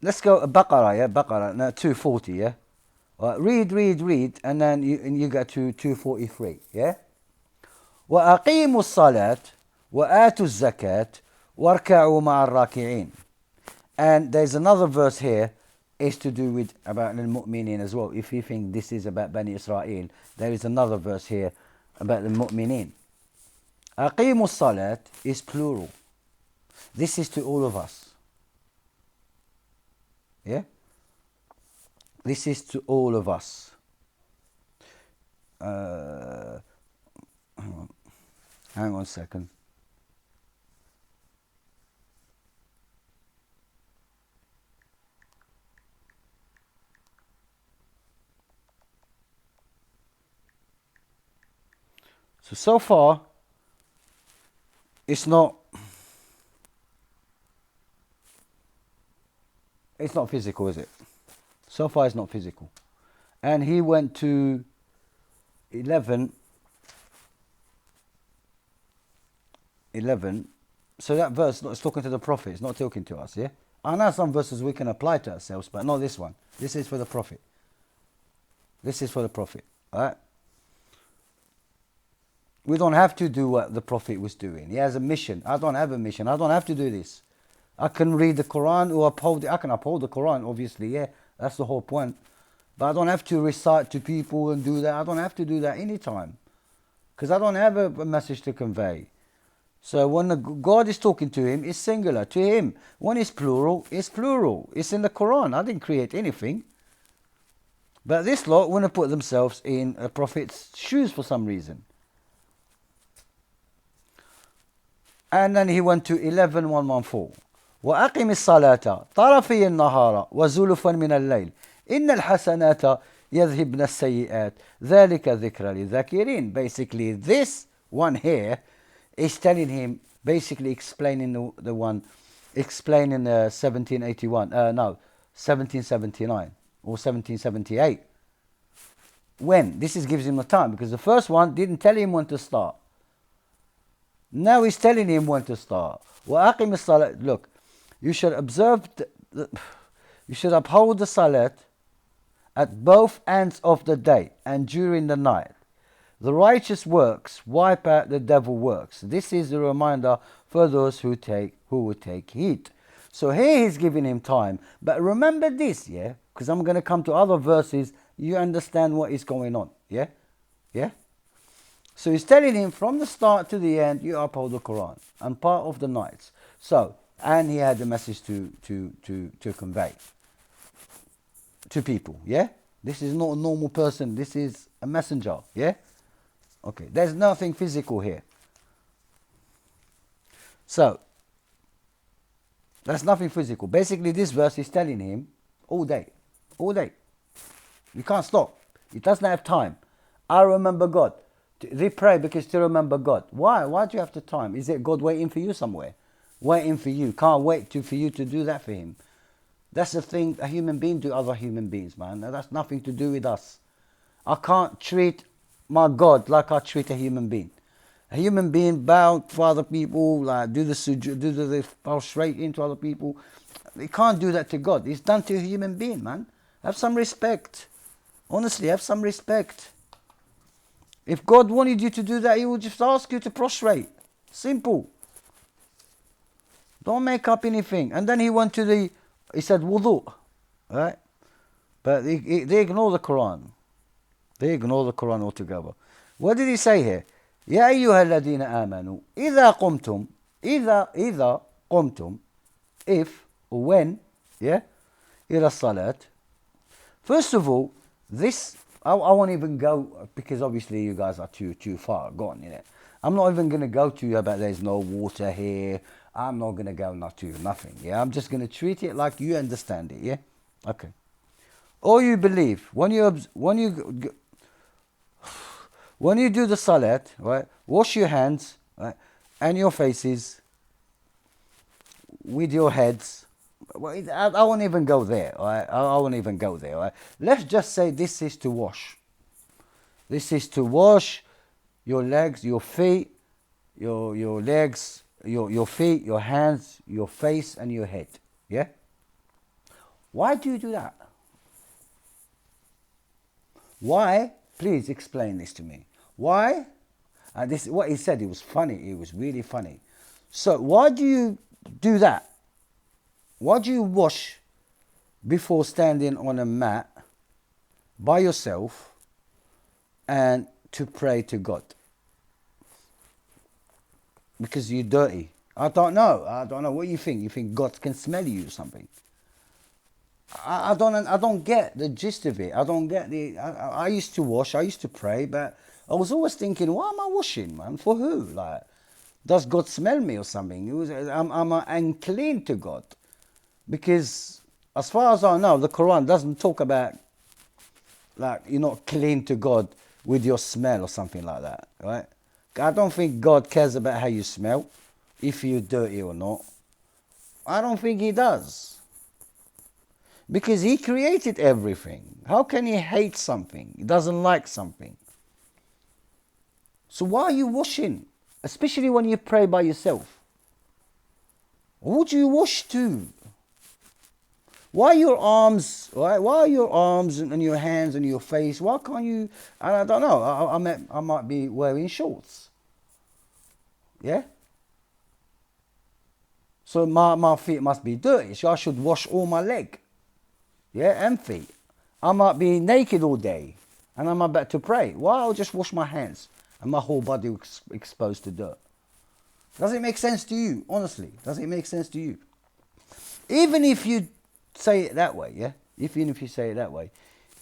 Let's go Baqarah, yeah, Baqarah, now 240, yeah. Read, and then you get to 243, yeah. وَأَقِيمُوا الصَّلَاةِ وَآتُوا الزَّكَاةِ وَارْكَعُوا مَعَ الرَّاكِعِينَ. And there's another verse here, is to do with about al-mu'minin as well. If you think this is about Bani Israel, there is another verse here about the mu'minin. أَقِيمُوا الصَّلَاةِ is plural. This is to all of us. Yeah? This is to all of us. Hang on a second. So far, it's not physical, is it? So far, it's not physical. And he went to 11. So that verse is talking to the prophet. It's not talking to us, yeah? I know some verses we can apply to ourselves, but not this one. This is for the prophet. All right? We don't have to do what the prophet was doing. He has a mission. I don't have a mission. I don't have to do this. I can read the Quran or uphold it. I can uphold the Quran, obviously, yeah. That's the whole point. But I don't have to recite to people and do that. I don't have to do that anytime. Because I don't have a message to convey. So when God is talking to him, it's singular, to him. When it's plural, it's plural. It's in the Quran. I didn't create anything. But this lot want to put themselves in a prophet's shoes for some reason. And then he went to 11:114. وأقم الصلاة طرفي النهار وزلفا من الليل إن الحسنات يذهبن السيئات ذلك ذكرى للذاكرين. Basically, this one here is telling him, basically explaining the one, explaining 1779 or 1778. When? This gives him the time, because the first one didn't tell him when to start. Now he's telling him when to start. وأقم الصلاة. Look, you should observe, you should uphold the salat at both ends of the day and during the night. The righteous works wipe out the devil works. This is a reminder for those who would take heed. So here he's giving him time. But remember this, yeah? Because I'm going to come to other verses. You understand what is going on, yeah? Yeah? So he's telling him from the start to the end, you uphold the Quran and part of the nights. So, and he had a message to convey to people, yeah? This is not a normal person. This is a messenger, yeah? Okay, there's nothing physical here. So, that's nothing physical. Basically, this verse is telling him all day. You can't stop. He doesn't have time. I remember God. They pray because to remember God. Why? Why do you have the time? Is it God waiting for you somewhere? Waiting for you. Can't wait for you to do that for him. That's the thing a human being do other human beings, man. That's nothing to do with us. I can't treat my God like I treat a human being. A human being bow to other people, like do the sujood, do the prostrate into other people. They can't do that to God. It's done to a human being, man. Have some respect. Honestly, have some respect. If God wanted you to do that, He would just ask you to prostrate. Simple. Don't make up anything. And then He said wudu, right? But they ignore the Quran. They ignore the Quran altogether. What did He say here? يا أيها الذين آمنوا إذا قمتم إذا قمتم if or when, yeah, إلى الصلاة. First of all, this I won't even go, because obviously you guys are too far gone in it. I'm not even going to go to you about there's no water here. I'm not going to go not to you, nothing. Yeah, I'm just going to treat it like you understand it. Yeah, okay. Or you believe when you do the salat, right? Wash your hands, right, and your faces with your heads. Well, I won't even go there. Right? I won't even go there. Right? Let's just say this is to wash. This is to wash your legs, your feet, your legs, your feet, your hands, your face, and your head. Yeah. Why do you do that? Why? Please explain this to me. Why? And this what he said. It was funny. It was really funny. So why do you do that? Why do you wash before standing on a mat by yourself and to pray to God? Because you're dirty. I don't know. What you think? You think God can smell you or something? I don't get the gist of it. I don't get I used to wash. I used to pray, but I was always thinking, why am I washing, man? For who? Like, does God smell me or something? I'm unclean to God. Because as far as I know, the Quran doesn't talk about like you're not clean to God with your smell or something like that, right? I don't think God cares about how you smell, if you're dirty or not. I don't think He does. Because He created everything. How can He hate something? He doesn't like something. So why are you washing? Especially when you pray by yourself. Who do you wash to? Why your arms? Why are your arms and your hands and your face? Why can't you? I don't know. I might be wearing shorts. Yeah. So my feet must be dirty. So I should wash all my leg. Yeah, and feet. I might be naked all day, and I'm about to pray. Why? I'll just wash my hands and my whole body exposed to dirt. Does it make sense to you? Honestly, does it make sense to you? Even if you say it that way, yeah? Even if you say it that way,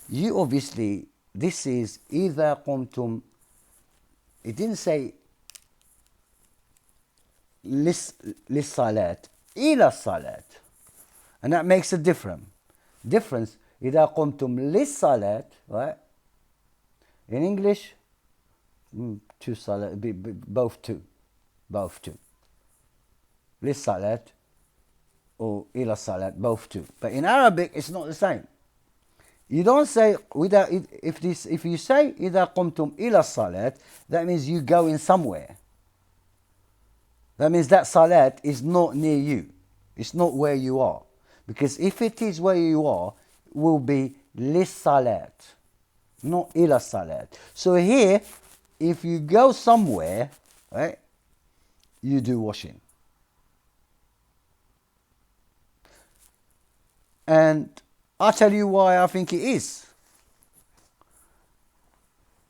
you obviously, this is إِذَا قُمْتُمْ. It didn't say لِلصَّلَاةِ إِلَى الصَّلَاةِ. And that makes a difference. إِذَا قُمْتُمْ لِلصَّلَاةِ, right? In English, two salat, both two. لِلصَّلَاةِ or ila salat, both two. But in Arabic, it's not the same. You don't say without if you say إذا قمتم إلى الصلاة, that means you going somewhere. That means that salat is not near you. It's not where you are. Because if it is where you are, it will be للصلاة, not إلى الصلاة. So here, if you go somewhere, right, you do washing. And I'll tell you why I think it is.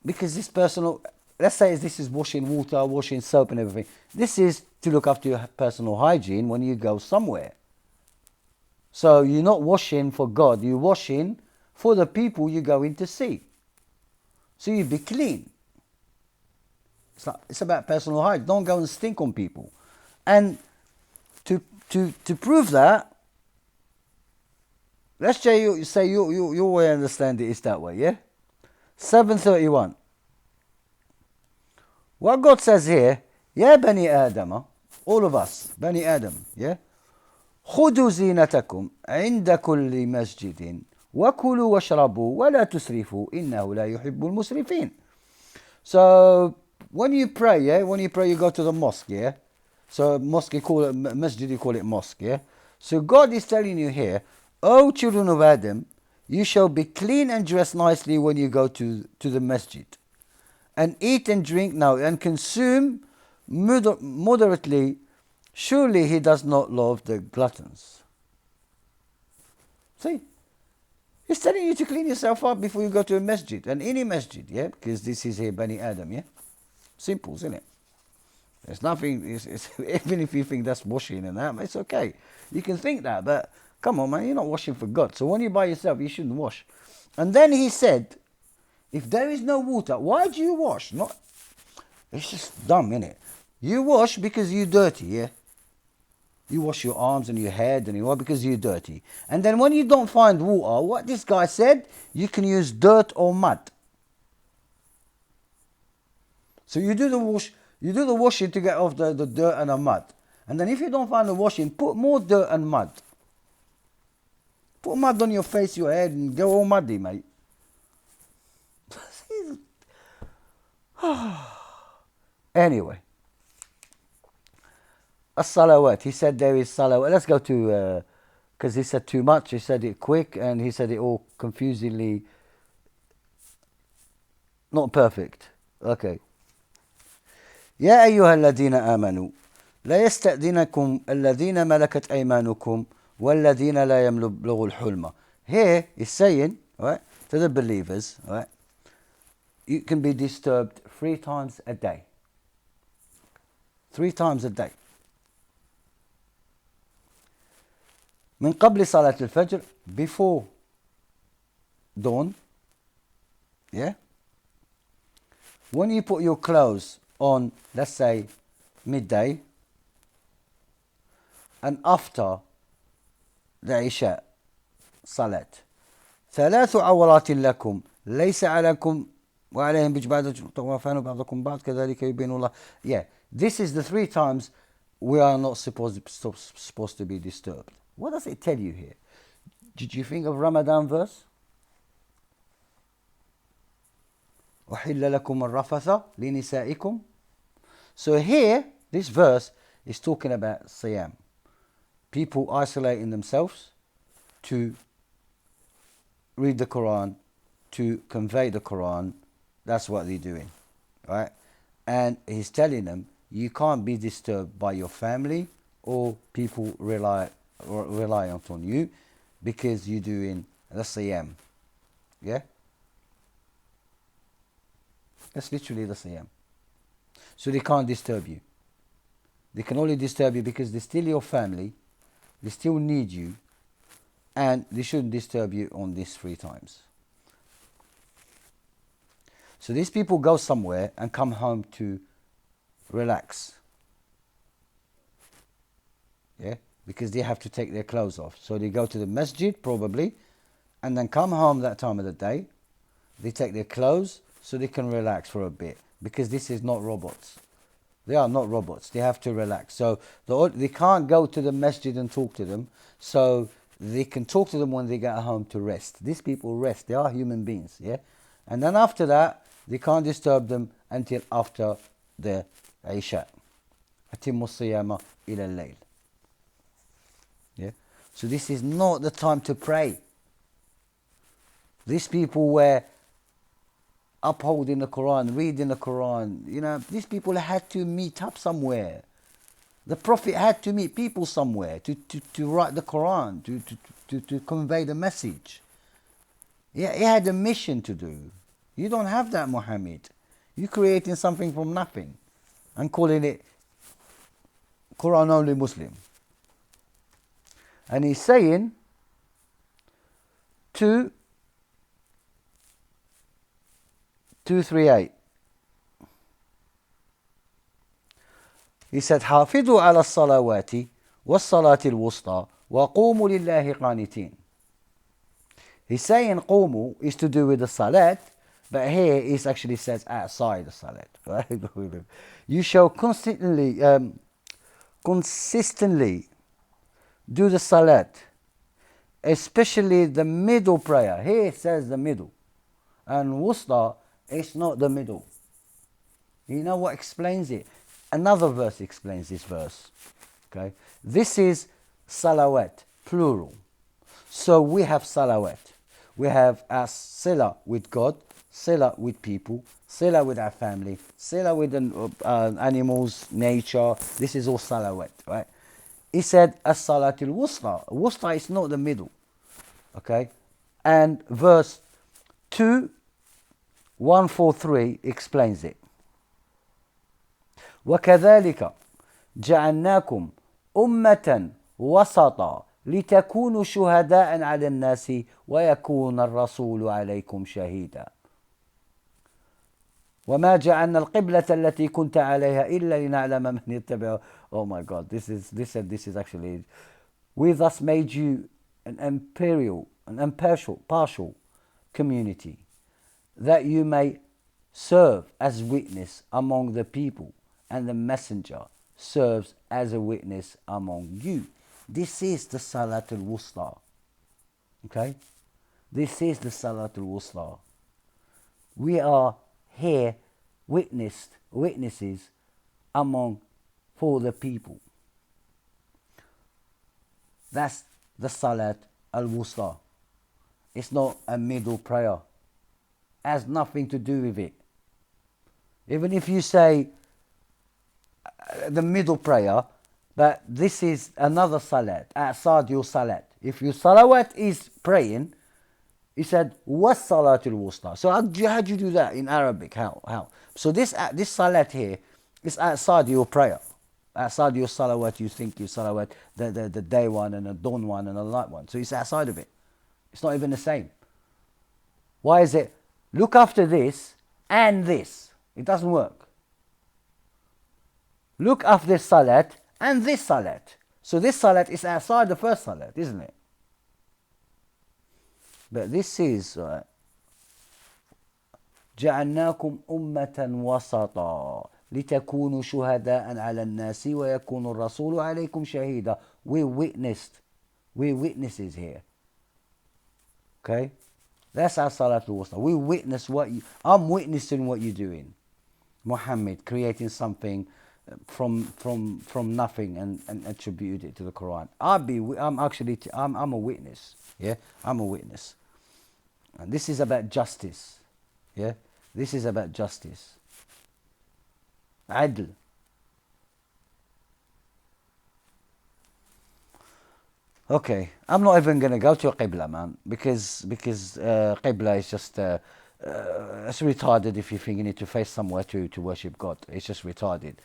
Because this personal, let's say this is washing water, washing soap and everything. This is to look after your personal hygiene when you go somewhere. So you're not washing for God, you're washing for the people you're going to see. So you be clean. It's about personal hygiene. Don't go and stink on people. And to prove that, let's say you way understand it is that way, yeah? 731. What God says here, Ya Bani Adam, all of us, Bani Adam, yeah? خذوا زينتكم عند كل مسجد وكلوا واشربوا ولا تسرفوا إنه لا يحب المسرفين. So when you pray, you go to the mosque, So mosque, you call it masjid, you call it mosque, So God is telling you here, O children of Adam, you shall be clean and dress nicely when you go to the masjid. And eat and drink now and consume moderately. Surely he does not love the gluttons. See? He's telling you to clean yourself up before you go to a masjid. And any masjid, Because this is here Bani Adam, Simple, isn't it? There's nothing, even if you think that's washing and that, it's okay. You can think that, but come on, man, you're not washing for God. So when you're by yourself, you shouldn't wash. And then he said, if there is no water, why do you wash? It's just dumb, innit? You wash because you're dirty, You wash your arms and your head and your because you're dirty. And then when you don't find water, what this guy said, you can use dirt or mud. So you do the washing to get off the dirt and the mud. And then if you don't find the washing, put more dirt and mud. Put mud on your face, your head, and go all muddy, mate. Anyway. As-salawat. He said there is salawat. Let's go to, because he said too much. He said it quick, and he said it all confusingly not perfect. Okay. يا أيها الذين آمنوا لا يستأذنكم الذين ملكت أيمانكم والذين لا يبلغوا الحلم. Here he's saying, right, to the believers, right, you can be disturbed 3 times a day. 3 times a day. من قبل صلاة الفجر, before dawn, When you put your clothes on, let's say, midday, and after the Isha Salat. ثلاث عورات لكم ليس عليكم وعليهم بجبادة طوافان بعضكم بعض كذلك يبين الله. This is the 3 times we are not supposed to be disturbed. What does it tell you here? Did you think of Ramadan verse? أحل لكم الرفث لنسائكم. So here, this verse is talking about Siyam. People isolating themselves to read the Quran, to convey the Quran. That's what they're doing, right? And he's telling them, you can't be disturbed by your family or people reliant on you because you're doing the Siyam. That's literally the Siyam. So they can't disturb you. They can only disturb you because they're still your family, they still need you, and they shouldn't disturb you on these 3 times. So these people go somewhere and come home to relax. Because they have to take their clothes off. So they go to the masjid probably, and then come home that time of the day. They take their clothes so they can relax for a bit. Because this is not robots. They are not robots. They have to relax. So they can't go to the masjid and talk to them. So they can talk to them when they get home to rest. These people rest. They are human beings. And then after that, they can't disturb them until after the Isha. أتم الصيام إلى الليل. So this is not the time to pray. These people were upholding the Quran, reading the Quran. These people had to meet up somewhere. The Prophet had to meet people somewhere to write the Quran, to convey the message. He had a mission to do. You don't have that, Muhammad. You're creating something from nothing and calling it Quran only Muslim. And he's saying 238. He said, حافظوا على الصلوات والصلاة الوسطى وقوموا لله قانتين. He's saying قوموا is to do with the salat, but here it actually says outside the salat. Right? You shall consistently do the salat, especially the middle prayer. Here it says the middle, and wusta is not the middle. You know what explains it? Another verse explains this verse. Okay, this is salawat, plural. So we have salawat. We have our sila with God, sila with people, sila with our family, sila with animals, nature. This is all salawat, right? He said as-salatul wusta. Wusta is not the middle. Okay? And verse 2:143 explains it. وكذلك جعلناكم أمة وسطا لتكونوا شهداء على الناس ويكون الرسول عليكم شهيدا وما جعلنا القبلة التي كنت عليها إلا لنعلم من يتبع. Oh my God, this is actually, we thus made you an impartial community, that you may serve as witness among the people, and the messenger serves as a witness among you. This is the Salatul Wusta. Okay? This is the Salatul Wusta. We are here witnesses for the people. That's the Salat al-Wusta. It's not a middle prayer. It has nothing to do with it. Even if you say the middle prayer, but this is another salat, outside your salat. If your salawat is praying, he said, what salatul wusta? So how do you do that in Arabic? How? So this salat here is outside your prayer. Outside your salawat, you think your salawat, the day one and the dawn one and the night one. So it's outside of it. It's not even the same. Why is it? Look after this and this. It doesn't work. Look after salat and this salat. So this salat is outside the first salat, isn't it? But this is جعلناكم أمة وسطا لتكونوا شهداء على الناس ويكون الرسول عليكم شهيدا. We're witnesses here. Okay? That's our Salatul Wusta. We witness I'm witnessing what you're doing. Muhammad creating something from nothing and attribute it to the Quran. I'm a witness. Yeah, I'm a witness. And this is about justice. Yeah, this is about justice. Adl. Okay, I'm not even gonna go to a Qibla, man, because Qibla is just it's retarded. If you think you need to face somewhere to worship God, it's just retarded.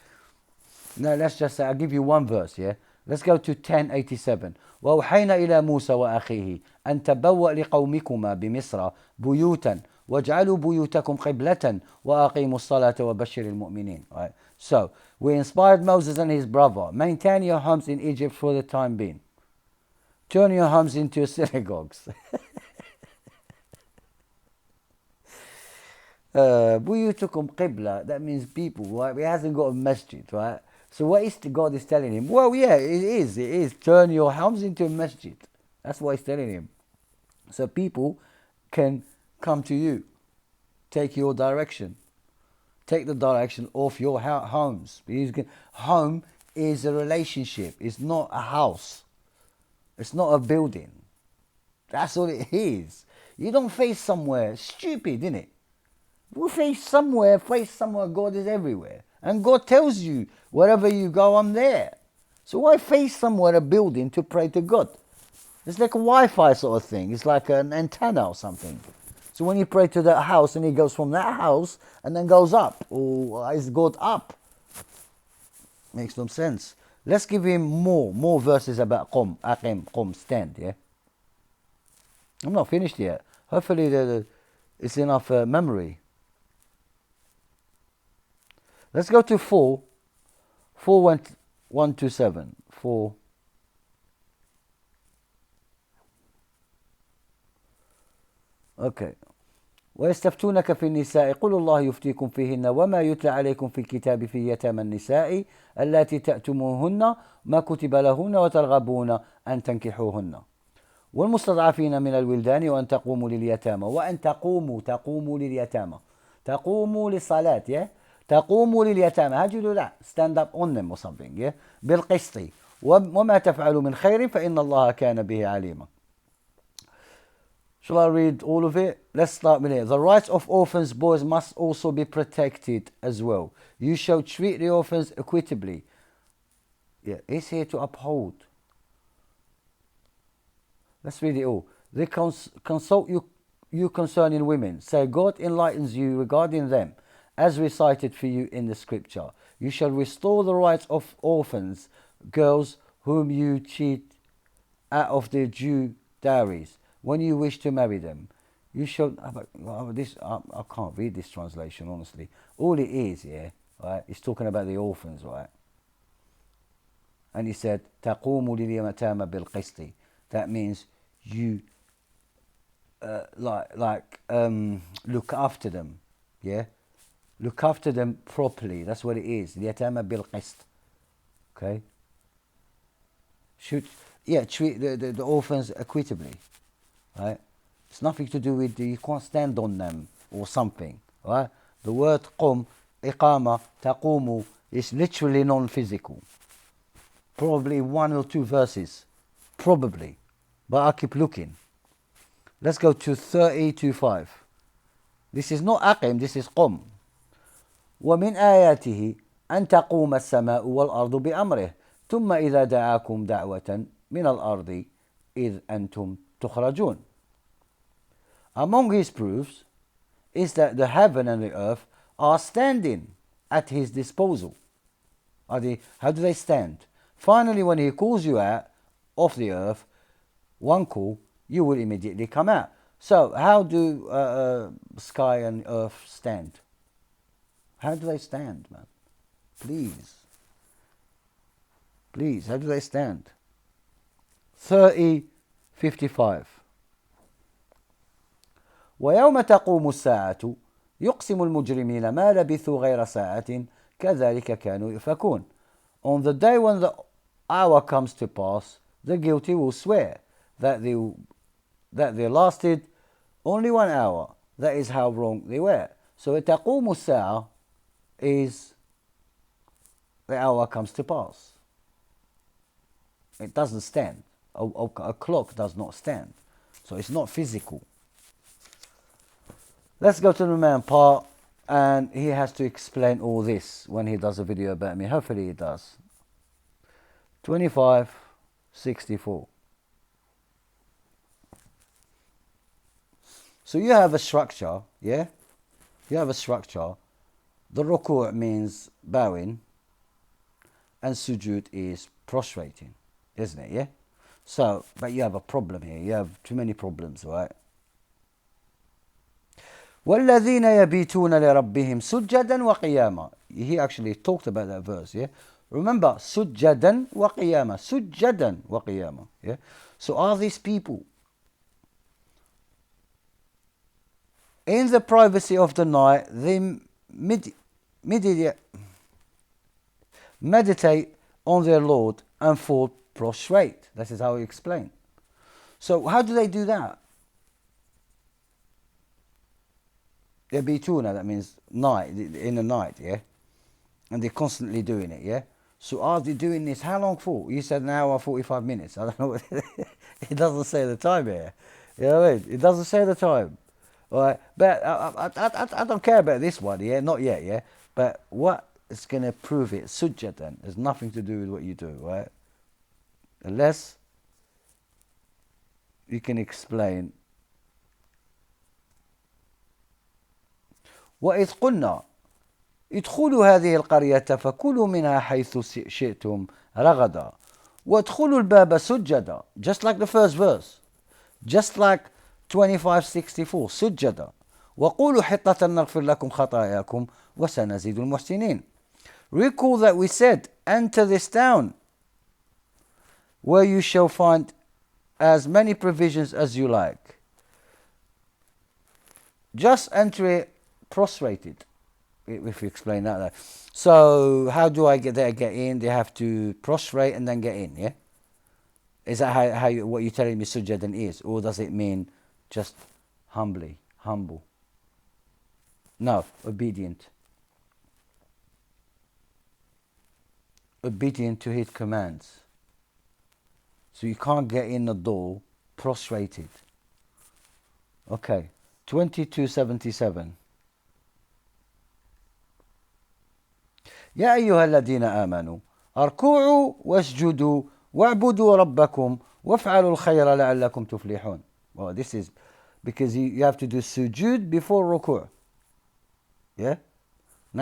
No, let's just say, I'll give you one verse, yeah? Let's go to 1087. وأوحينا إلى موسى وأخيه أن تبوأ لقومكما بمصر بيوتا واجعلوا بيوتكم قبلة وأقيموا الصلاة وبشر المؤمنين. Right? So, we inspired Moses and his brother, maintain your homes in Egypt for the time being. Turn your homes into synagogues. بيوتكم قبلة, that means people, right? He hasn't got a masjid, right? So what is God is telling him? Well, yeah, it is. Turn your homes into a masjid. That's what he's telling him. So people can come to you, take your direction, take the direction of your homes. Home is a relationship. It's not a house. It's not a building. That's all it is. You don't face somewhere stupid, innit? We face somewhere. God is everywhere. And God tells you, wherever you go, I'm there. So why face somewhere, a building, to pray to God? It's like a Wi-Fi sort of thing. It's like an antenna or something. So when you pray to that house, and he goes from that house and then goes up, or is God up? Makes no sense. Let's give him more verses about Qum, Aqim, Qum, stand, yeah? I'm not finished yet. Hopefully it's enough memory. Let's go to 127. 4. Okay. ويستفتونك في النساء قل الله يفتيكم فيهن وما يتلى عليكم في الكتاب في يتامى النساء اللاتي تأتموهن ما كتب لهن وترغبون أن تنكحوهن والمستضعفين من الولدان وأن تقوموا لليتامى وأن تقوموا لليتامى تقوموا للصلاة تقوموا لليتامى هاجدوا لا stand up on them or something بالقسط وما تفعلوا من خير فإن الله كان به عليما. Shall I read all of it? Let's start with it. The rights of orphans boys must also be protected as well. You shall treat the orphans equitably. It's here to uphold. Let's read it all. They consult you concerning women. Say, God enlightens you regarding them, as recited for you in the scripture. You shall restore the rights of orphans, girls whom you cheat out of their due dowries, when you wish to marry them. You shall... I can't read this translation, honestly. All it is, right, it's talking about the orphans, right? And he said, تَقُومُ لِلْيَتَامَى بِالْقِسْطِ. That means you look after them, look after them properly. That's what it is. اليتامى بالقسط. Okay. Treat the orphans equitably, right? It's nothing to do with you can't stand on them or something, right? The word قم إقامة تقوم is literally non-physical. Probably 1 or 2 verses, probably. But I keep looking. Let's go to 30:5. This is not أقم, this is قم. ومن آياته أن تقوم السماء والأرض بأمره ثم إذا دعاكم دعوة من الأرض إذ أنتم تخرجون. Among his proofs is that the heaven and the earth are standing at his disposal. How do they stand? Finally, when he calls you out of the earth, one call, you will immediately come out. So, how do sky and earth stand? How do they stand, man? Please, how do they stand? 30:55. ويوم تقوم الساعة يقسم المجرمين ما لبثوا غير ساعة كذلك كانوا يؤفكون. On the day when the hour comes to pass, the guilty will swear that they lasted only 1 hour. That is how wrong they were. So تقوم الساعة is the hour comes to pass. It doesn't stand. A clock does not stand. So it's not physical. Let's go to the man part, and he has to explain all this when he does a video about me. Hopefully he does. 25:64. So you have a structure, You have a structure. The ruku' means bowing, and sujood is prostrating, isn't it? So, but you have a problem here. You have too many problems, right? وَالَّذِينَ يَبِيتُونَ لِرَبِّهِمْ سُجَّدًا وَقِيَامًا. He actually talked about that verse, Remember, سُجَّدًا وَقِيَامًا. سُجَّدًا وَقِيَامًا, So are these people in the privacy of the night, they meditate on their Lord and fall prostrate. That is how he explained. So how do they do that? Yabituna, that means night, in the night, And they're constantly doing it, So are they doing this? How long for? You said an hour, 45 minutes. I don't know. It doesn't say the time here. You know what I mean? It doesn't say the time. All right, but I don't care about this one, not yet, But what is going to prove it? Sujjadan has nothing to do with what you do, right? Unless you can explain. وإذ قلنا ادخلوا هذه القرية فكلوا منها حيث شئتم رغدا وادخلوا الباب سجدا. Just like the first verse. Just like 25:64 سجدا وقولوا حطة نغفر لكم خطاياكم وسنزيد المحسنين. Recall that we said, enter this town where you shall find as many provisions as you like. Just enter it prostrated, if you explain that. So how do I get there, get in? They have to prostrate and then get in, yeah? Is that what you're telling me sujadan is? Or does it mean just humble? No, obedient. Obedient to his commands. So you can't get in the door prostrated. Okay, 2277. يا أيها الذين آمنوا اركعوا واسجدوا واعبدوا ربكم وافعلوا الخير لعلكم تفلحون. Well, this is because you have to do sujood before ruku'. Yeah?